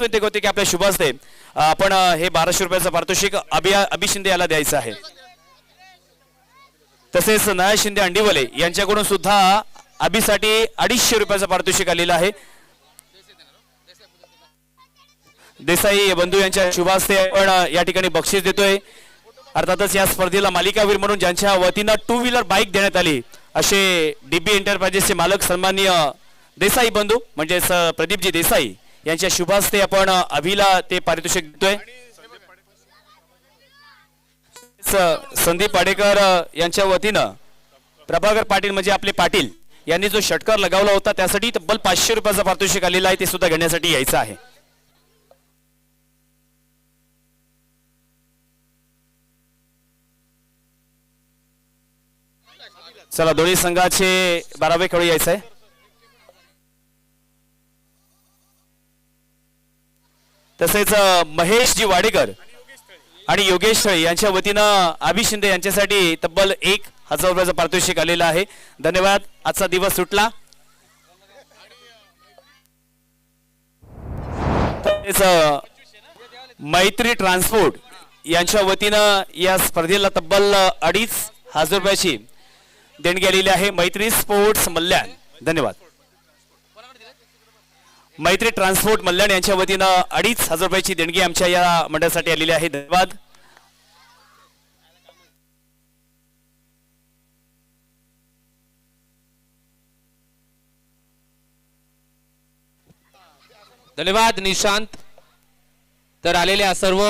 विनंती होती की आपल्या शुभ हस्ते आपण हे 1200 रुपयाचं पारितोषिक अभि शिंदे याला द्यायचं आहे। तसेच नया शिंदे अंडीवले यांच्याकडून सुद्धा अभिसाठी 250 रुपयाचं पारितोषिक आलेलं आहे। देसाई बंधू यांच्या शुभ हस्ते आपण या ठिकाणी बक्षीस देतोय। अर्थातच या स्पर्धेला मालिकावीर म्हणून ज्यांच्या वतीनं 2 व्हीलर बाईक देण्यात आली असे डीबी एंटरप्राइजेसचे मालक सन्माननीय देसाई बंधू म्हणजेच प्रदीपजी देसाई यांच्या शुभ हस्ते आपण अभिला ते पारितोषिक देतोय। संदीप पाडेकर यांच्या वतीनं प्रभाकर पाटील म्हणजे आपले पाटील यांनी जो षटकार लगावला होता त्यासाठी तब्बल 500 रुपयाचं पारितोषिक आलेलं आहे, ते सुद्धा घेण्यासाठी यायचं आहे। चला दोन्ही संघाचे 12वे खेळू यायचं आहे। तसेच महेश जी वाडेकर आणि योगेश यांच्या वतीनं अभि शिंदे यांच्यासाठी तब्बल 1000 रुपयाचं पारितोषिक आलेलं आहे। धन्यवाद। आजचा दिवस सुटला। तसेच मैत्री ट्रान्सपोर्ट यांच्या वतीनं या स्पर्धेला तब्बल 2500 रुपयाची देणगी आलेली आहे। मैत्री स्पोर्ट्स मल्याण, धन्यवाद। मैत्री ट्रान्सपोर्ट मल्याण यांच्या वतीनं 2500 रुपयाची देणगी आमच्या या मंडळासाठी आलेली आहे, धन्यवाद। धन्यवाद निशांत। तर आलेल्या सर्व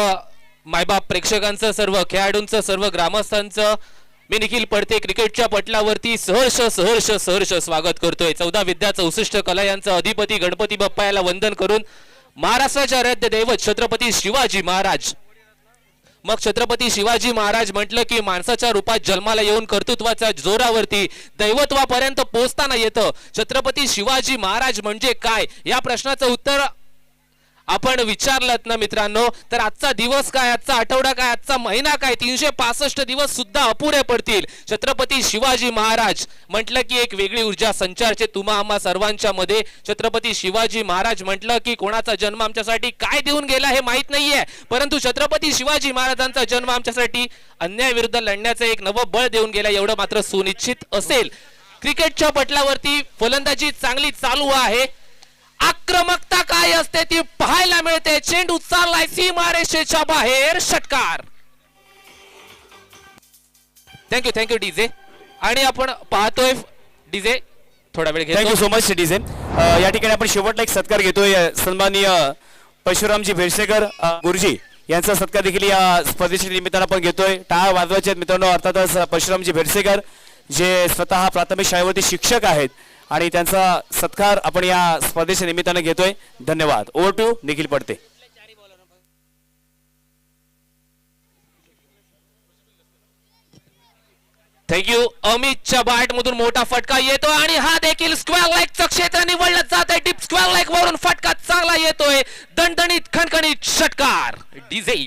मायबाप प्रेक्षकांचं, सर्व खेळाडूंचं, सर्व ग्रामस्थांचं मी निखिल पडते क्रिकेटच्या पटलावरती सहर्ष सहर्ष सहर्ष स्वागत करतोय। 14 विद्या 64 कला यांचा अधिपती गणपती बाप्पा याला वंदन करून महाराष्ट्राचे आराध्य दैवत छत्रपती शिवाजी महाराज, मग छत्रपती शिवाजी महाराज म्हटलं की माणसाच्या रूपात जन्माला येऊन कर्तृत्वाच्या जोरावरती दैवत्वापर्यंत पोहोचताना येतं। छत्रपती शिवाजी महाराज म्हणजे काय या प्रश्नाचं उत्तर आपण विचारलं ना मित्रांनो, तर आजचा दिवस काय, आजचा आठवडा काय, आजचा महिना काय, 365 दिवस सुद्धा अपुरे पडतील। छत्रपती शिवाजी महाराज म्हटलं की एक वेगळी ऊर्जा संचारचे तुम्हा आम्हा सर्वांच्या मध्ये। छत्रपती शिवाजी महाराज म्हटलं की कोणाचा जन्म आमच्यासाठी काय देऊन गेला हे माहित नाहीये, परंतु छत्रपती शिवाजी महाराजांचा जन्म आमच्यासाठी अन्यायाविरुद्ध लढण्याचं एक नवं बळ देऊन गेला एवढं मात्र सुनिश्चित असेल। क्रिकेटच्या पटलावरती फलंदाजी चांगली चालू आहे। आक्रमकता काय असते ती पाहायला मिळते। चेंडू चाललाय सीमारेषेच्या बाहेर, षटकार। Thank you DJ. आणि आपण पाहतोय डीजे थोडा वेळ घेतो। Thank you so much DJ. या ठिकाणी आपण शेवटला एक सत्कार घेतोय। सन्माननीय परशुरामजी भेरसेकर गुरुजी यांचा सत्कार देखील या स्पर्धेच्या निमित्तानं आपण घेतोय। टाळ वाजवायचे मित्रांनो, अर्थातच परशुरामजी भेरसेकर जे स्वतः प्राथमिक शाळेवरती शिक्षक आहेत आणि त्यांचा सत्कार आपण या स्पर्धेच्या निमित्तानं घेतोय। धन्यवाद। ओव्हर टू निखिल पडते। थँक्यू। अमितच्या बॅट मधून मोठा फटका येतोय आणि हा देखील स्क्वेअर लेगचं क्षेत्र निवडलं जात आहे। डीप स्क्वेअर लेग वरून फटका चांगला येतोय, दणदणीत खणखणीत षटकार। DJ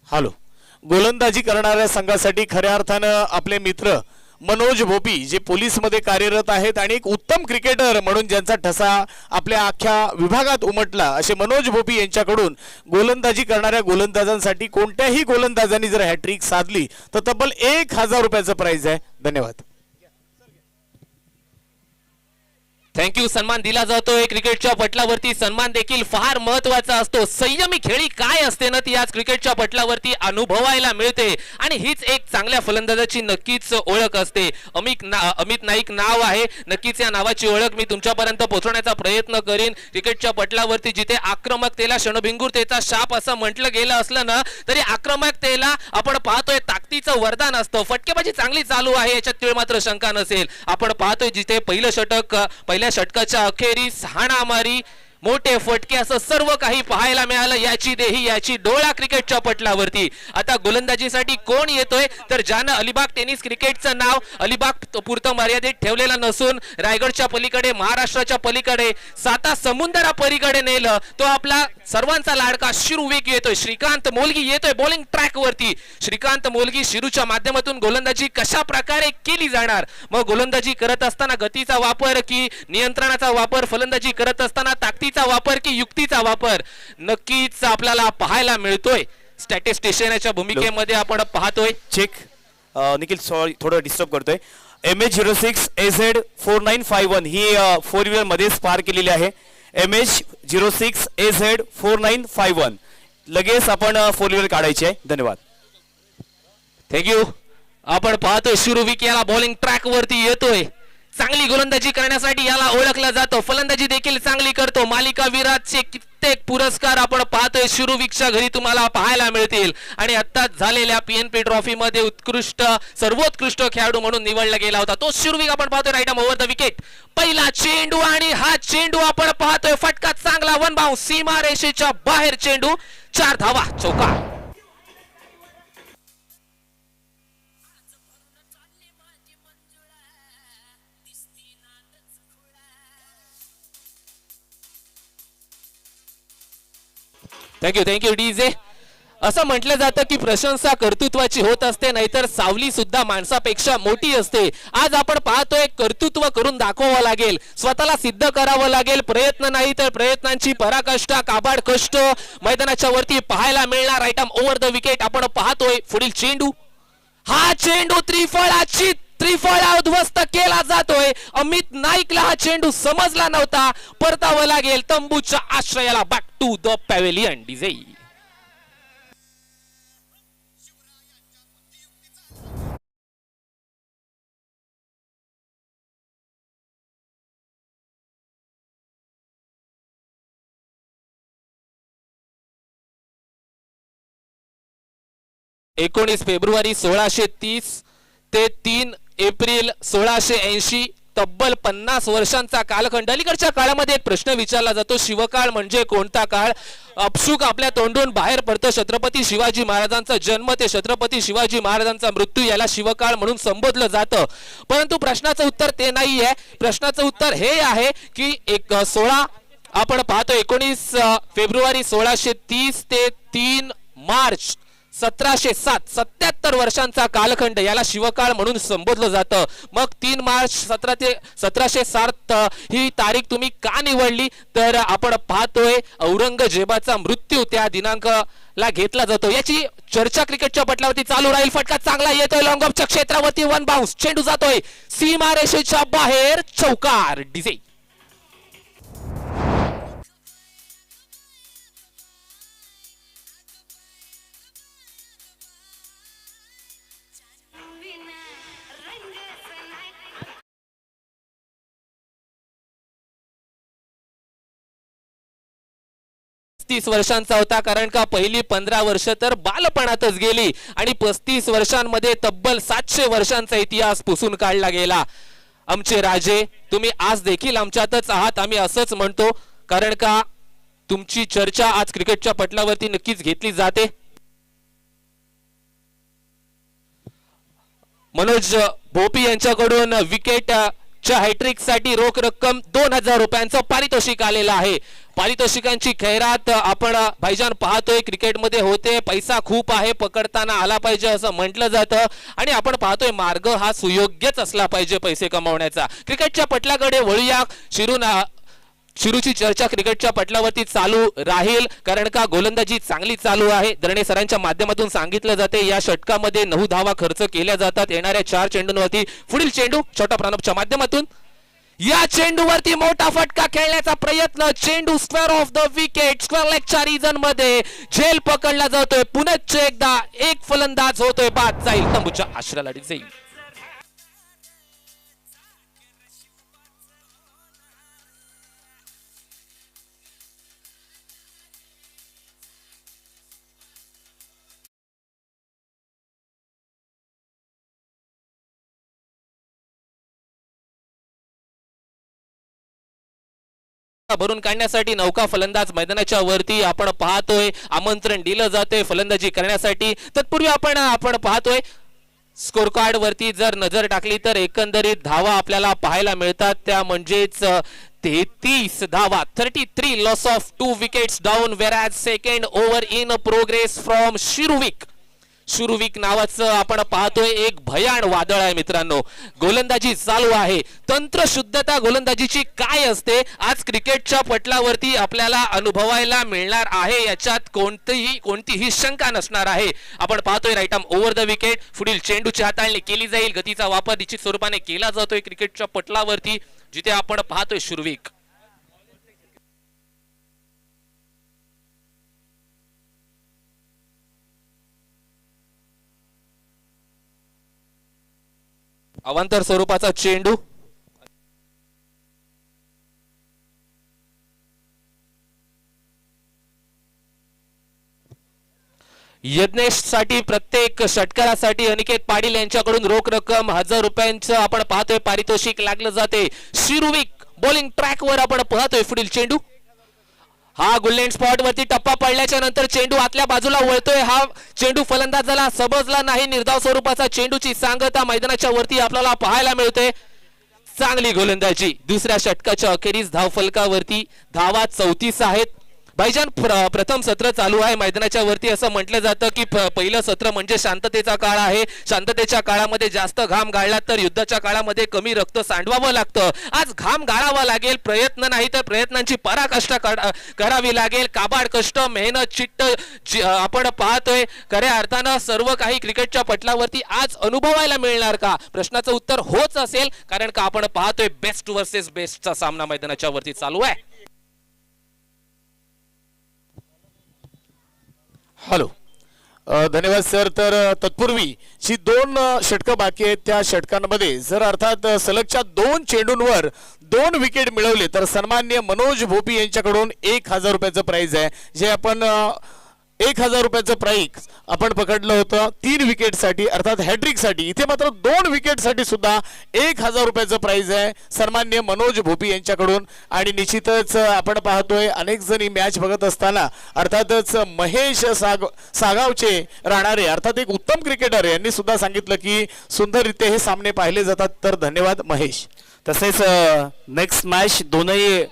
hello. गोलंदाजी करणाऱ्या संघासाठी खऱ्या अर्थानं आपले मित्र मनोज भोपी जे पोलीस मध्ये कार्यरत आहेत आणि एक उत्तम क्रिकेटर म्हणून ज्यांचा ठसा आपल्या अख्ख्या विभागात उमटला असे मनोज भोपी यांच्याकडून गोलंदाजी करणाऱ्या गोलंदाजांसाठी कोणत्याही गोलंदाजांनी जर हॅट्रिक साधली तर तब्बल 1000 रुपयाचं प्राइज आहे। धन्यवाद। थँक्यू। सन्मान दिला जातोय क्रिकेटच्या पटलावरती। सन्मान देखील फार महत्वाचा असतो। संयमी खेळी काय असते ना ती आज क्रिकेटच्या पटलावरती अनुभवायला मिळते आणि हीच एक चांगल्या फलंदाजाची नक्कीच ओळख असते। अमित नाईक नाव आहे, नक्कीच या नावाची ओळख मी तुमच्यापर्यंत पोहोचवण्याचा प्रयत्न करीन। क्रिकेटच्या पटलावरती जिथे आक्रमकतेला क्षणभिंगुरतेचा शाप असं म्हटलं गेलं असलं ना तरी आक्रमकतेला आपण पाहतोय ताकदीचं वरदान असतं। फटकेबाजी चांगली चालू आहे याच्यात तीळ मात्र शंका नसेल। आपण पाहतोय जिथे पहिलं षटक, पहिल्या षटकाच्या अखेरीस हाणामारी मोठे फटके असं सर्व काही पाहायला मिळालं. याची देही याची डोळा क्रिकेटच्या पटलावरती. आता गोलंदाजीसाठी कोण येतोय तर ज्यानं अलिबाग टेनिस क्रिकेटचं नाव अलिबाग पुरतं मर्यादित ठेवलेलं नसून रायगडच्या पलीकडे महाराष्ट्राच्या पलीकडे साता समुद्रा पलीकडे नेलं तो आपला सर्वांचा लाडका शिरुविक येतोय. श्रीकांत मोलगी येतोय बॉलिंग ट्रॅक वरती. श्रीकांत मोलगी शिरूच्या माध्यमातून गोलंदाजी कशा प्रकारे केली जाणार, मग गोलंदाजी करत असताना गतीचा वापर की नियंत्रणाचा वापर, फलंदाजी करत असताना ताकदीचा वापर की युक्तीचा वापर, नक्कीच आपल्याला पाहायला मिळतोय. स्टॅटिस्टिशियनच्या भूमिकेमध्ये आपण पाहतोय. चेक निखिल सॉरी थोडं डिस्टर्ब करतोय. MH06AZ4951 ही 4 व्हीलर मध्येच पार केलेली आहे. MH06AZ4951 लगेच आपण 4 व्हीलर काढायची आहे. धन्यवाद. थँक्यू. आपण पाहतोय शिरुविक याला बॉलिंग ट्रॅक वरती येतोय. चांगली गोलंदाजी करण्यासाठी याला ओळखलं जातं. फलंदाजी देखील चांगली करतो. मालिका विराटचे कित्येक पुरस्कार आपण पाहतोय शिरुविकच्या घरी तुम्हाला पाहायला मिळतील. आणि आत्ताच झालेल्या PNP ट्रॉफी मध्ये सर्वोत्कृष्ट खेळाडू म्हणून निवडला गेला होता तो शिरुविक आपण पाहतोय. Right arm over the wicket. पहिला चेंडू आणि हा चेंडू आपण पाहतोय. फटका चांगला, वन बाउन्स, सीमा रेषेच्या बाहेर चेंडू. 4 धावा, चौकार. Thank you DJ. असं म्हटलं जातं की प्रशंसा कर्तृत्वाची होत असते, नाहीतर सावली सुद्धा माणसापेक्षा मोठी असते. आज आपण पाहतोय कर्तृत्व करून दाखवावं लागेल, स्वतःला सिद्ध करावं लागेल. प्रयत्न नाही तर प्रयत्नांची पराकाष्ठा, काबाड कष्ट मैदानाच्या वरती पाहायला मिळणार. Right arm over the wicket आपण पाहतोय. पुढील चेंडू, हा चेंडू त्रिफळा उद्ध्वस्त केला जातोय. अमित नाईकला हा चेंडू समजला नव्हता. परतावं लागेल तंबूच्या आश्रयाला. Back to the pavilion. डीजे. फेब्रुवारी 1630 ते 3 एप्रिल 1680, तब्बल 50 वर्षांचा कालखंड. अलीकडच्या काळामध्ये एक प्रश्न विचारला जातो, शिवकाळ म्हणजे कोणता काळ? अपशुक आपल्या तोंडून बाहेर पडतं. छत्रपती शिवाजी महाराजांचा जन्म ते छत्रपती शिवाजी महाराजांचा मृत्यू याला शिवकाळ म्हणून संबोधलं जातं. परंतु प्रश्नाचं उत्तर ते नाहीये. प्रश्नाचं उत्तर हे आहे की आपण पाहतो 19 फेब्रुवारी 1630 ते 3 मार्च 1707, 77 वर्षांचा कालखंड याला शिवकाळ म्हणून संबोधलं जातं. मग 3 मार्च 1707 ही तारीख तुम्ही का निवडली तर आपण पाहतोय औरंगजेबाचा मृत्यू त्या दिनांकाला घेतला जातो. याची चर्चा क्रिकेटच्या पटलावरती चालू राहील. फटका चांगला येतोय लॉंग ऑफच्या क्षेत्रावरती, वन बाउन्स, चेंडू जातोय सीमा रेषेच्या बाहेर, चौकार. डीजे. वर्षांचा होता, कारण का पहिली 15 वर्ष तर बालपणातच गेली आणि 35 वर्षांमध्ये तब्बल 700 वर्षांचा इतिहास पुसून काढला गेला. आमचे राजे, तुम्ही आज देखील आमच्यातच आहात, आम्ही असंच म्हणतो, कारण का तुमची चर्चा आज क्रिकेटच्या पटलावरती नक्कीच घेतली जाते. मनोज भोपी यांच्याकडून विकेट च्या हॅट्रिक साठी रोख रक्कम 2000 रुपयांचं पारितोषिक आलेलं आहे. पारितोषिकांची खैरात आपण भाईजान पाहतोय क्रिकेटमध्ये होते. पैसा खूप आहे, पकडताना आला पाहिजे असं म्हटलं जातं आणि आपण पाहतोय मार्ग हा सुयोग्यच असला पाहिजे पैसे कमावण्याचा. क्रिकेटच्या पटलाकडे वळूया. शिरूची चर्चा क्रिकेटच्या पटलावरती चालू राहील, कारण का गोलंदाजी चांगली चालू आहे. दरणे सरांच्या माध्यमातून सांगितलं जाते या षटकामध्ये 9 धावा खर्च केल्या जातात येणाऱ्या 4 चेंडूंवरती. पुढील चेंडू छोटा प्राणबच्या माध्यमातून, या चेंडूवरती मोठा फटका खेळण्याचा प्रयत्न. चेंडू square off the wicket, square लेगच्या रिजन मध्ये झेल पकडला जातोय. पुनश्च एकदा एक फलंदाज होतोय, बाद जाईल तंबूच्या आश्रयाला. जाईल. भरून काढण्यासाठी नौका फलंदाज मैदानाच्या वरती आपण पाहतोय, आमंत्रण दिलं जाते फलंदाजी करण्यासाठी. तत्पूर्वी आपण पाहतोय स्कोर कार्ड वरती जर नजर टाकली तर एकंदरीत धावा आपल्याला पाहायला मिळतात, त्या म्हणजेच 33 धावा, 33 loss of 2 wickets down. Average second over in progress from शुरुविक नावाचं आपण पाहतोय एक भयान वादळ आहे मित्रांनो. गोलंदाजी चालू आहे. तंत्रशुद्धता गोलंदाजीची काय असते आज क्रिकेटच्या पटलावरती आपल्याला अनुभवायला मिळणार आहे, याच्यात कोणतीही शंका नसणार आहे. आपण पाहतोय right arm over the wicket, पुढील चेंडूची हाताळणी केली जाईल. गतीचा वापर निश्चित स्वरूपाने केला जातोय क्रिकेटच्या पटलावरती, जिथे आपण पाहतोय शुरुविक. अवांतर स्वरूपाचा चेंडू, यज्ञेश साठी प्रत्येक षटकारासाठी अनिकेत पाटील यांच्याकडून रोख रक्कम 1000 रुपयांचं आपण पाहतोय पारितोषिक लागलं जाते. शिरुविक बॉलिंग ट्रॅक वर आपण पाहतोय पुढील चेंडू. हा गोल्डन स्पॉट वरती टप्पा पडल्याच्या नंतर चेंडू आतल्या बाजूला वळतोय. हा चेंडू फलंदाजाला समजला नाही. निर्धाव स्वरूपाचा चेंडूची सांगता मैदानाच्या वरती आपल्याला पाहायला मिळते. चांगली गोलंदाजी. दुसऱ्या षटकाच्या अखेरीस धावफलकावरती धावा 34 आहेत. भाईजान प्रथम सत्र चालू आहे मैदानाच्या वरती. असं म्हटलं जातं की पहिलं सत्र म्हणजे शांततेचा काळ आहे. शांततेच्या काळामध्ये जास्त घाम गाळला तर युद्धाच्या काळामध्ये कमी रक्त सांडवावं लागतं. आज घाम गाळावा लागेल, प्रयत्न नाही तर प्रयत्नांची पराकाष्ठा करावी लागेल. काबाड कष्ट, मेहनत, चिट्ट आपण पाहतोय. खऱ्या अर्थानं सर्व काही क्रिकेटच्या पटलावरती आज अनुभवायला मिळणार का? प्रश्नाचं उत्तर होच असेल, कारण का आपण पाहतोय बेस्ट वर्सेस बेस्टचा सामना मैदानाच्या वरती चालू आहे. हॅलो, धन्यवाद सर. तर तत्पूर्वी जी 2 षटकं बाकी आहेत त्या षटकांमध्ये जर अर्थात सलगच्या 2 चेंडूंवर 2 विकेट मिळवले तर सन्माननीय मनोज भोपी यांच्याकडून 1000 रुपयाचं प्राइज आहे. जे आपण 1000 रुपयाचं प्राइज आपण पकडलं होतं 3 विकेटसाठी अर्थात हॅट्रिकसाठी. इथे मात्र 2 विकेटसाठी सुद्धा 1000 रुपयाचं प्राइज आहे सन्माननीय मनोज भोपी यांच्याकडून. आणि निश्चितच आपण पाहतोय अनेक जणी मॅच बघत असताना अर्थातच महेश सागावचे राहणारे अर्थात एक उत्तम क्रिकेटर यांनी सुद्धा सांगितलं की सुंदररित्या हे सामने पाहिले जातात. तर धन्यवाद महेश. तसेच नेक्स्ट मॅच दोनही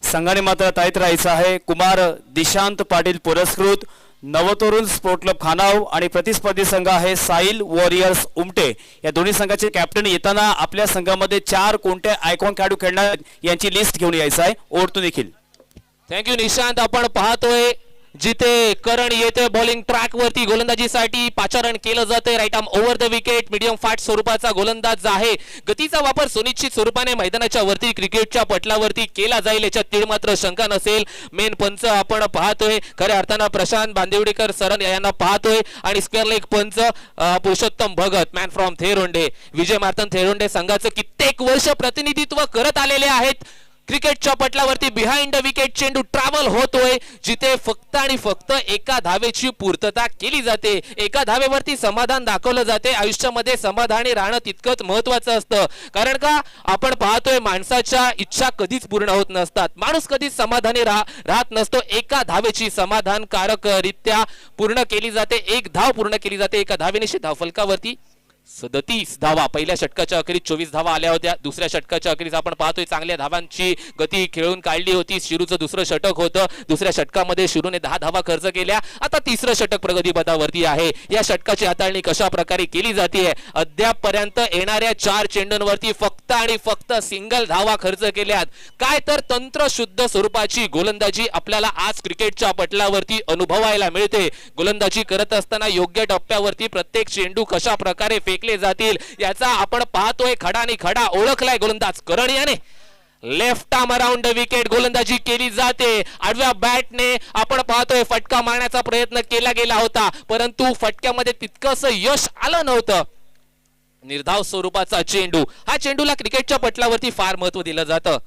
संघाने मात्र ताईत राहायचं आहे. कुमार दिशांत पाटील पुरस्कृत नवतरुण स्पोर्ट क्लब खानाव आणि प्रतिस्पर्धी संघ आहे साईल वॉरियर्स उमटे. या दोन्ही संघाचे कॅप्टन येताना आपल्या संघामध्ये 4 कोणते आयकॉन खेळाडू खेळणार यांची लिस्ट घेऊन यायचं आहे. ओढतो देखील. थँक्यू निशांत. आपण पाहतोय जिथे करण येते बॉलिंग ट्रॅक वरती गोलंदाजीसाठी पाचारण केलं जाते. Right arm over the wicket, medium fast स्वरूपाचा गोलंदाज आहे. गतीचा वापर सुनिश्चित स्वरूपाने मैदानाच्या वरती क्रिकेटच्या पटलावरती केला जाईल, याच्यात तीळ मात्र शंका नसेल. मेन पंच आपण पाहतोय खऱ्या अर्थानं प्रशांत बांदिवडेकर सर यांना पाहतोय. आणि स्क्वेअर लेग पंच पुरुषोत्तम भगत, मॅन फ्रॉम थेरोंडे. विजय मार्तन थेरोंडे संघाचं कित्येक वर्ष प्रतिनिधित्व करत आलेले आहेत. क्रिकेटच्या पटलावरती बिहाइंड द विकेट चेंडू ट्रॅव्हल होतोय, जिथे फक्त आणि फक्त एका धावेची पूर्तता केली जाते. एका धावेवरती समाधान दाखवलं जाते. आयुष्यामध्ये समाधानी राहणं तितकंच महत्वाचं असतं, कारण का आपण पाहतोय माणसाच्या इच्छा कधीच पूर्ण होत नसतात. माणूस कधीच समाधानी राहत नसतो. एका धावेची समाधानकारकरित्या पूर्ण केली जाते. एक धाव पूर्ण केली जाते एका धावेनिशी. धावफलकावरती 37 धावा. पहिल्या षटकाच्या अखेरीस 24 धावा आल्या होत्या. दुसऱ्या षटकाच्या अखेरीस आपण पाहतोय चांगल्या धावांची गती खेळून काढली होती. शिरूचं दुसरं षटक होतं. दुसऱ्या षटकामध्ये शिरूने 10 धावा खर्च केल्या. आता तिसरं षटक प्रगतीपथावरती आहे. या षटकाची हाताळणी कशा प्रकारे केली जाते? अद्याप पर्यंत येणाऱ्या 4 चेंडूंवरती फक्त आणि फक्त सिंगल धावा खर्च केल्यात. काय तर तंत्रशुद्ध स्वरूपाची गोलंदाजी आपल्याला आज क्रिकेटच्या पटलावरती अनुभवायला मिळते. गोलंदाजी करत असताना योग्य टप्प्यावरती प्रत्येक चेंडू कशा प्रकारे फेकले जातील याचा आपण पाहतोय. खडा आणि खडा ओळखलाय गोलंदाज करण याने. Left arm around the wicket गोलंदाजी केली जाते. आडव्या बॅटने आपण पाहतोय फटका मारण्याचा प्रयत्न केला गेला होता, परंतु फटक्यामध्ये तितकंस यश आलं नव्हतं. निर्धाव स्वरूपाचा चेंडू. हा चेंडूला क्रिकेटच्या पटलावरती फार महत्व दिलं जातं.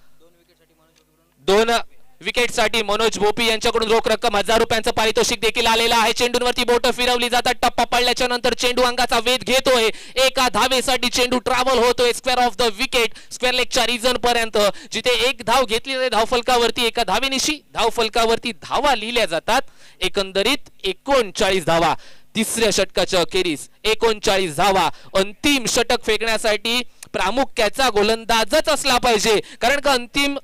विकेटसाठी मनोज भोपी यांच्याकडून रोख रक्कम 1000 रुपयांचं पारितोषिक देखील आलेलं आहे. चेंडूंवरती बोट फिरवली जातात. टप्पा पडल्याच्या नंतर चेंडू अंगाचा वेध घेतोय. एका धावेसाठी चेंडू ट्रॅव्हल होतोय square off the wicket, square लेगच्या रीजन पर्यंत, जिथे एक धाव घेतली जाते धावफलकावरती. एका धावेनिशी धावफलकावरती धावा लिहिल्या जातात. एकंदरीत 39 धावा तिसऱ्या षटकाच्या अखेरीस 39 धावा. अंतिम षटक फेकण्यासाठी प्रामुख्याचा गोलंदाजच असला पाहिजे, कारण का अंतिम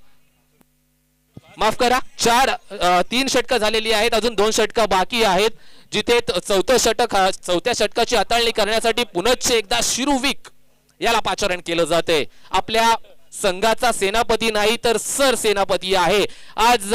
माफ करा 3 षटकं झालेली आहेत, अजून 2 षटकं बाकी आहेत, जिथे चौथ्या षटकाची हाताळणी करण्यासाठी पुनश्च एकदा शिरुविक याला पाचारण केलं जाते. आपल्या संघाचा सेनापती नाही तर सर सेनापती आहे. आज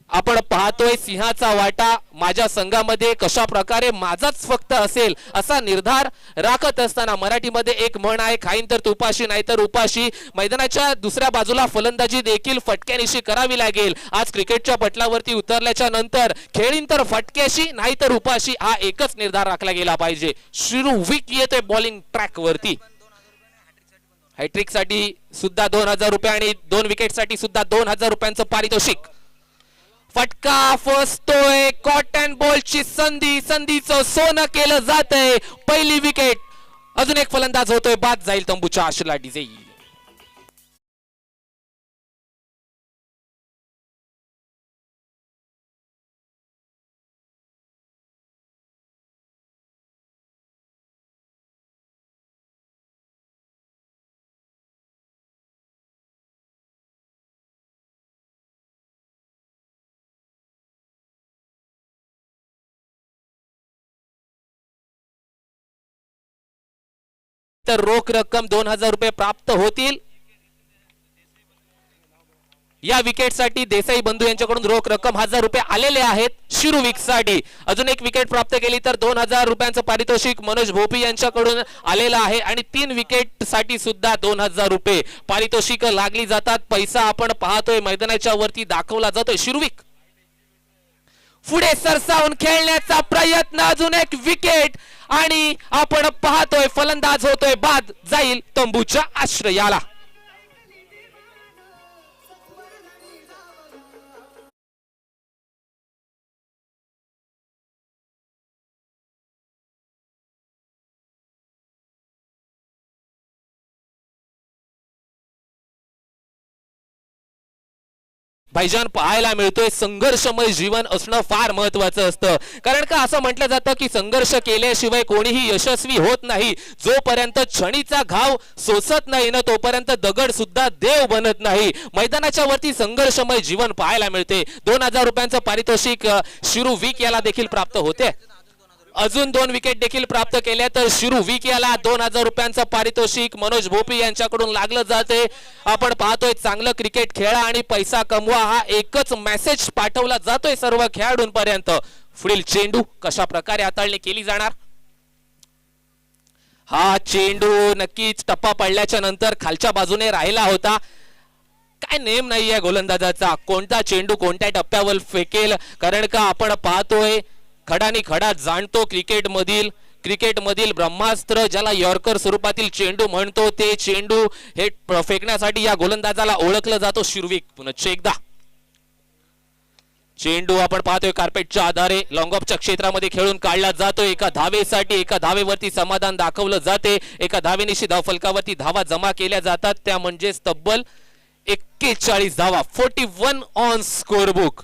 आपण पाहतोय सिंहाचा वाटा माझ्या संघामध्ये कशा प्रकारे माझाच फक्त असेल असा निर्धार राखत असताना मराठीमध्ये एक म्हण आहे, खाईन तर तुपाशी नाही तर उपाशी. मैदानाच्या दुसऱ्या बाजूला फलंदाजी देखील फटक्यानिशी करावी लागेल. आज क्रिकेटच्या पटलावरती उतरल्याच्या नंतर खेळीन तर फटक्याशी नाही तर उपाशी हा एकच निर्धार राखला गेला पाहिजे. शिरुविक येतोय बॉलिंग ट्रॅक वरती. हॅट्रिक साठी सुद्धा 2000 रुपये आणि 2 विकेट साठी सुद्धा 2000 रुपयांचं पारितोषिक. फटका फसतोय. कॉटन बॉलची संधीचं सोनं केलं जातंय. पहिली विकेट. अजून एक फलंदाज होतोय बाद, जाईल तंबूच्या आशेला डिझेल. तर रोख रक्कम 2000 रुपये प्राप्त होतील. या विकेट साठी देसाई बंधू यांच्याकडून रोख रक्कम 1000 रुपये आलेले आहेत. शिरुविक साठी अजून एक विकेट प्राप्त केली तर 2000 रुपयांचं पारितोषिक मनोज भोपी यांच्याकडून आलेलं आहे आणि 3 विकेट साठी सुद्धा 2000 रुपये पारितोषिक लागली जातात. पैसा आपण पाहतोय मैदानाच्या वरती दाखवला जातोय. शिरुविक पुढे सरसावून खेळण्याचा प्रयत्न, अजून एक विकेट आणि आपण पाहतोय फलंदाज होतोय बाद, जाईल तंबूच्या आश्रयाला. भाईजान पाहायला मिळतोय संघर्षमय जीवन असणं फार महत्वाचं असतं, कारण का असं म्हटलं जातं की संघर्ष केल्याशिवाय कोणीही यशस्वी होत नाही. जोपर्यंत क्षणीचा घाव सोसत नाही ना तोपर्यंत दगड सुद्धा देव बनत नाही. मैदानाच्या वरती संघर्षमय जीवन पाहायला मिळते. 2000 रुपयांचं पारितोषिक शिरुविक याला देखील प्राप्त होते. अजून 2 विकेट देखील प्राप्त केल्या तर शिरुविक याला 2000 रुपयांचं पारितोषिक मनोज भोपी यांच्याकडून लागलं जाते. आपण पाहतोय चांगलं क्रिकेट खेळा आणि पैसा कमवा हा एकच मेसेज पाठवला जातोय सर्व खेळाडूंपर्यंत. पुढील चेंडू कशा प्रकारे हाताळणी केली जाणार. हा चेंडू नक्कीच टप्पा पडल्याच्या नंतर खालच्या बाजूने राहिला होता. काय नेम नाहीये गोलंदाजाचा, कोणता चेंडू कोणत्या टप्प्यावर फेकेल, कारण का आपण पाहतोय खडानी खडा जाणतो क्रिकेटमधील ब्रह्मास्त्र ज्याला यॉर्कर स्वरूपातील चेंडू म्हणतो, ते चेंडू हे फेकण्यासाठी या गोलंदाजाला ओळखलं जातो. शिरुविक पुन्हा एकदा चेंडू आपण पाहतोय कार्पेटच्या आधारे लॉंग ऑफच्या क्षेत्रामध्ये खेळून काढला जातो. एका धावेवरती समाधान दाखवलं जाते. एका धावेनिशी धावफलकावरती धावा जमा केल्या जातात, त्या म्हणजेच तब्बल 41 धावा, 41 ऑन स्कोरबुक.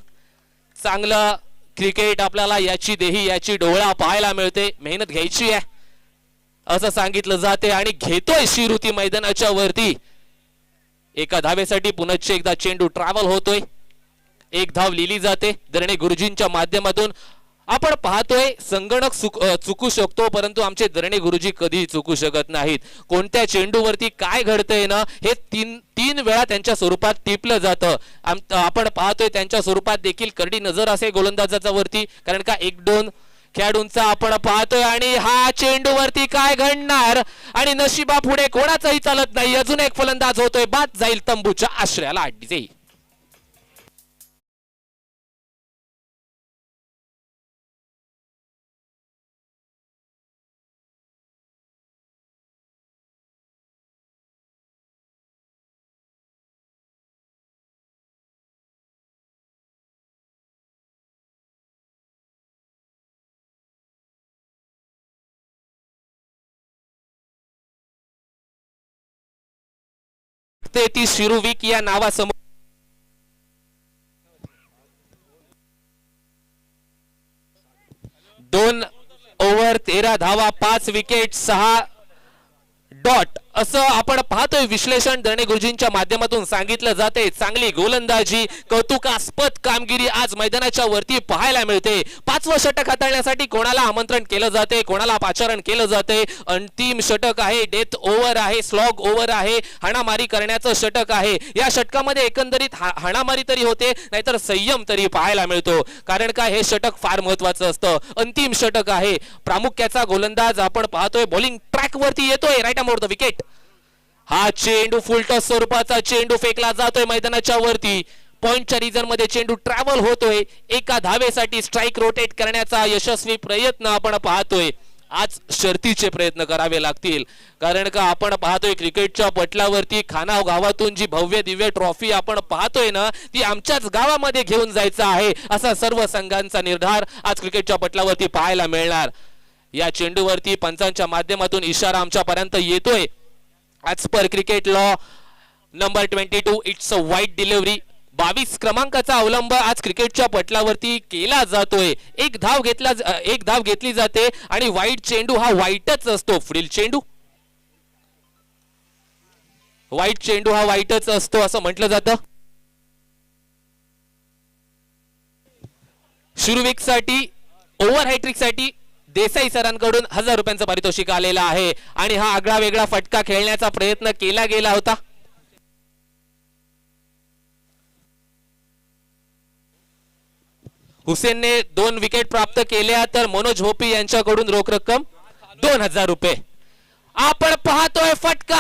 चांगलं क्रिकेट आपल्याला याची देही याची डोळा पाहायला मिळते. मेहनत घ्यायची आहे असं सांगितलं जाते आणि घेतोय शिरुती मैदानाच्या वरती. एका धावेसाठी पुन्हा एकदा चेंडू ट्रॅव्हल होतोय. एक धाव लिहिली जाते दरणे गुरुजींच्या माध्यमातून. आपण पाहतोय संगणक चुकू शकतो, परंतु आमचे दरणे गुरुजी कधीही चुकू शकत नाहीत. कोणत्या चेंडूवरती काय घडतंय ना हे तीन वेळा त्यांच्या स्वरूपात टिपलं जातं. आपण पाहतोय त्यांच्या स्वरूपात देखील करडी नजर असे गोलंदाजाच्या वरती, कारण का 1-2 खेळाडूंचा आपण पाहतोय आणि हा चेंडूवरती काय घडणार आणि नशिबा पुढे कोणाचंही चालत नाही. अजून एक फलंदाज होतोय बाद, जाईल तंबूच्या आश्रयाला अड्डी. लागते ती शिरुविक या नावासमोर. 2 ओव्हर 13 धावा 5 विकेट 6 डॉट असं आपण पाहतोय. विश्लेषण दणे गुरुजींच्या माध्यमातून सांगितलं जाते. चांगली गोलंदाजी, कौतुकास्पद कामगिरी आज मैदानाच्या वरती पाहायला मिळते. 5वं षटक हाताळण्यासाठी कोणाला आमंत्रण केलं जाते, कोणाला पाचारण केलं जाते. अंतिम षटक आहे, डेथ ओव्हर आहे, स्लॉग ओव्हर आहे, हाणामारी करण्याचं षटक आहे. या षटकामध्ये एकंदरीत हाणामारी तरी होते, नाहीतर संयम तरी पाहायला मिळतो. कारण का हे षटक फार महत्वाचं असतं. अंतिम षटक आहे. प्रामुख्याचा गोलंदाज आपण पाहतोय बॉलिंग ट्रॅक वरती येतोय. Right arm the wicket. हा चेंडू फुलटॉस स्वरूपाचा चेंडू फेकला जातोय मैदानाच्या वरती. पॉइंटच्या रिजन मध्ये चेंडू ट्रॅव्हल होतोय. एका धावेसाठी स्ट्राइक रोटेट करण्याचा यशस्वी प्रयत्न आपण पाहतोय. आज शर्तीचे प्रयत्न करावे लागतील. कारण का आपण पाहतोय क्रिकेटच्या पटलावरती खानाव गावातून जी भव्य दिव्य ट्रॉफी आपण पाहतोय ना, ती आमच्याच गावामध्ये घेऊन जायचा आहे असा सर्व संघांचा निर्धार आज क्रिकेटच्या पटलावरती पाहायला मिळणार. या चेंडूवरती पंचांच्या माध्यमातून इशारा आमच्यापर्यंत येतोय. As per cricket law number 22 it's a वाईट डिलिव्हरी. 22 क्रमांकाचा अवलंब आज क्रिकेटच्या पटलावरती केला जातोय. एक धाव घेतली जाते आणि वाईट चेंडू हा वाईटच असतो. पुढील चेंडू वाईट चेंडू हा वाईटच असतो असं म्हटलं जातं. शिरुविक साठी ओव्हर हॅट्रिक साठी देसाई सरांकडून 1000 रुपयांचं पारितोषिक आलेलं आहे. आणि हा आगळा वेगळा फटका खेळण्याचा प्रयत्न केला गेला होता. हुसेनने 2 विकेट प्राप्त केल्या तर मनोज भोपी यांच्याकडून रोख रक्कम 2000 रुपये. आपण पाहतोय फटका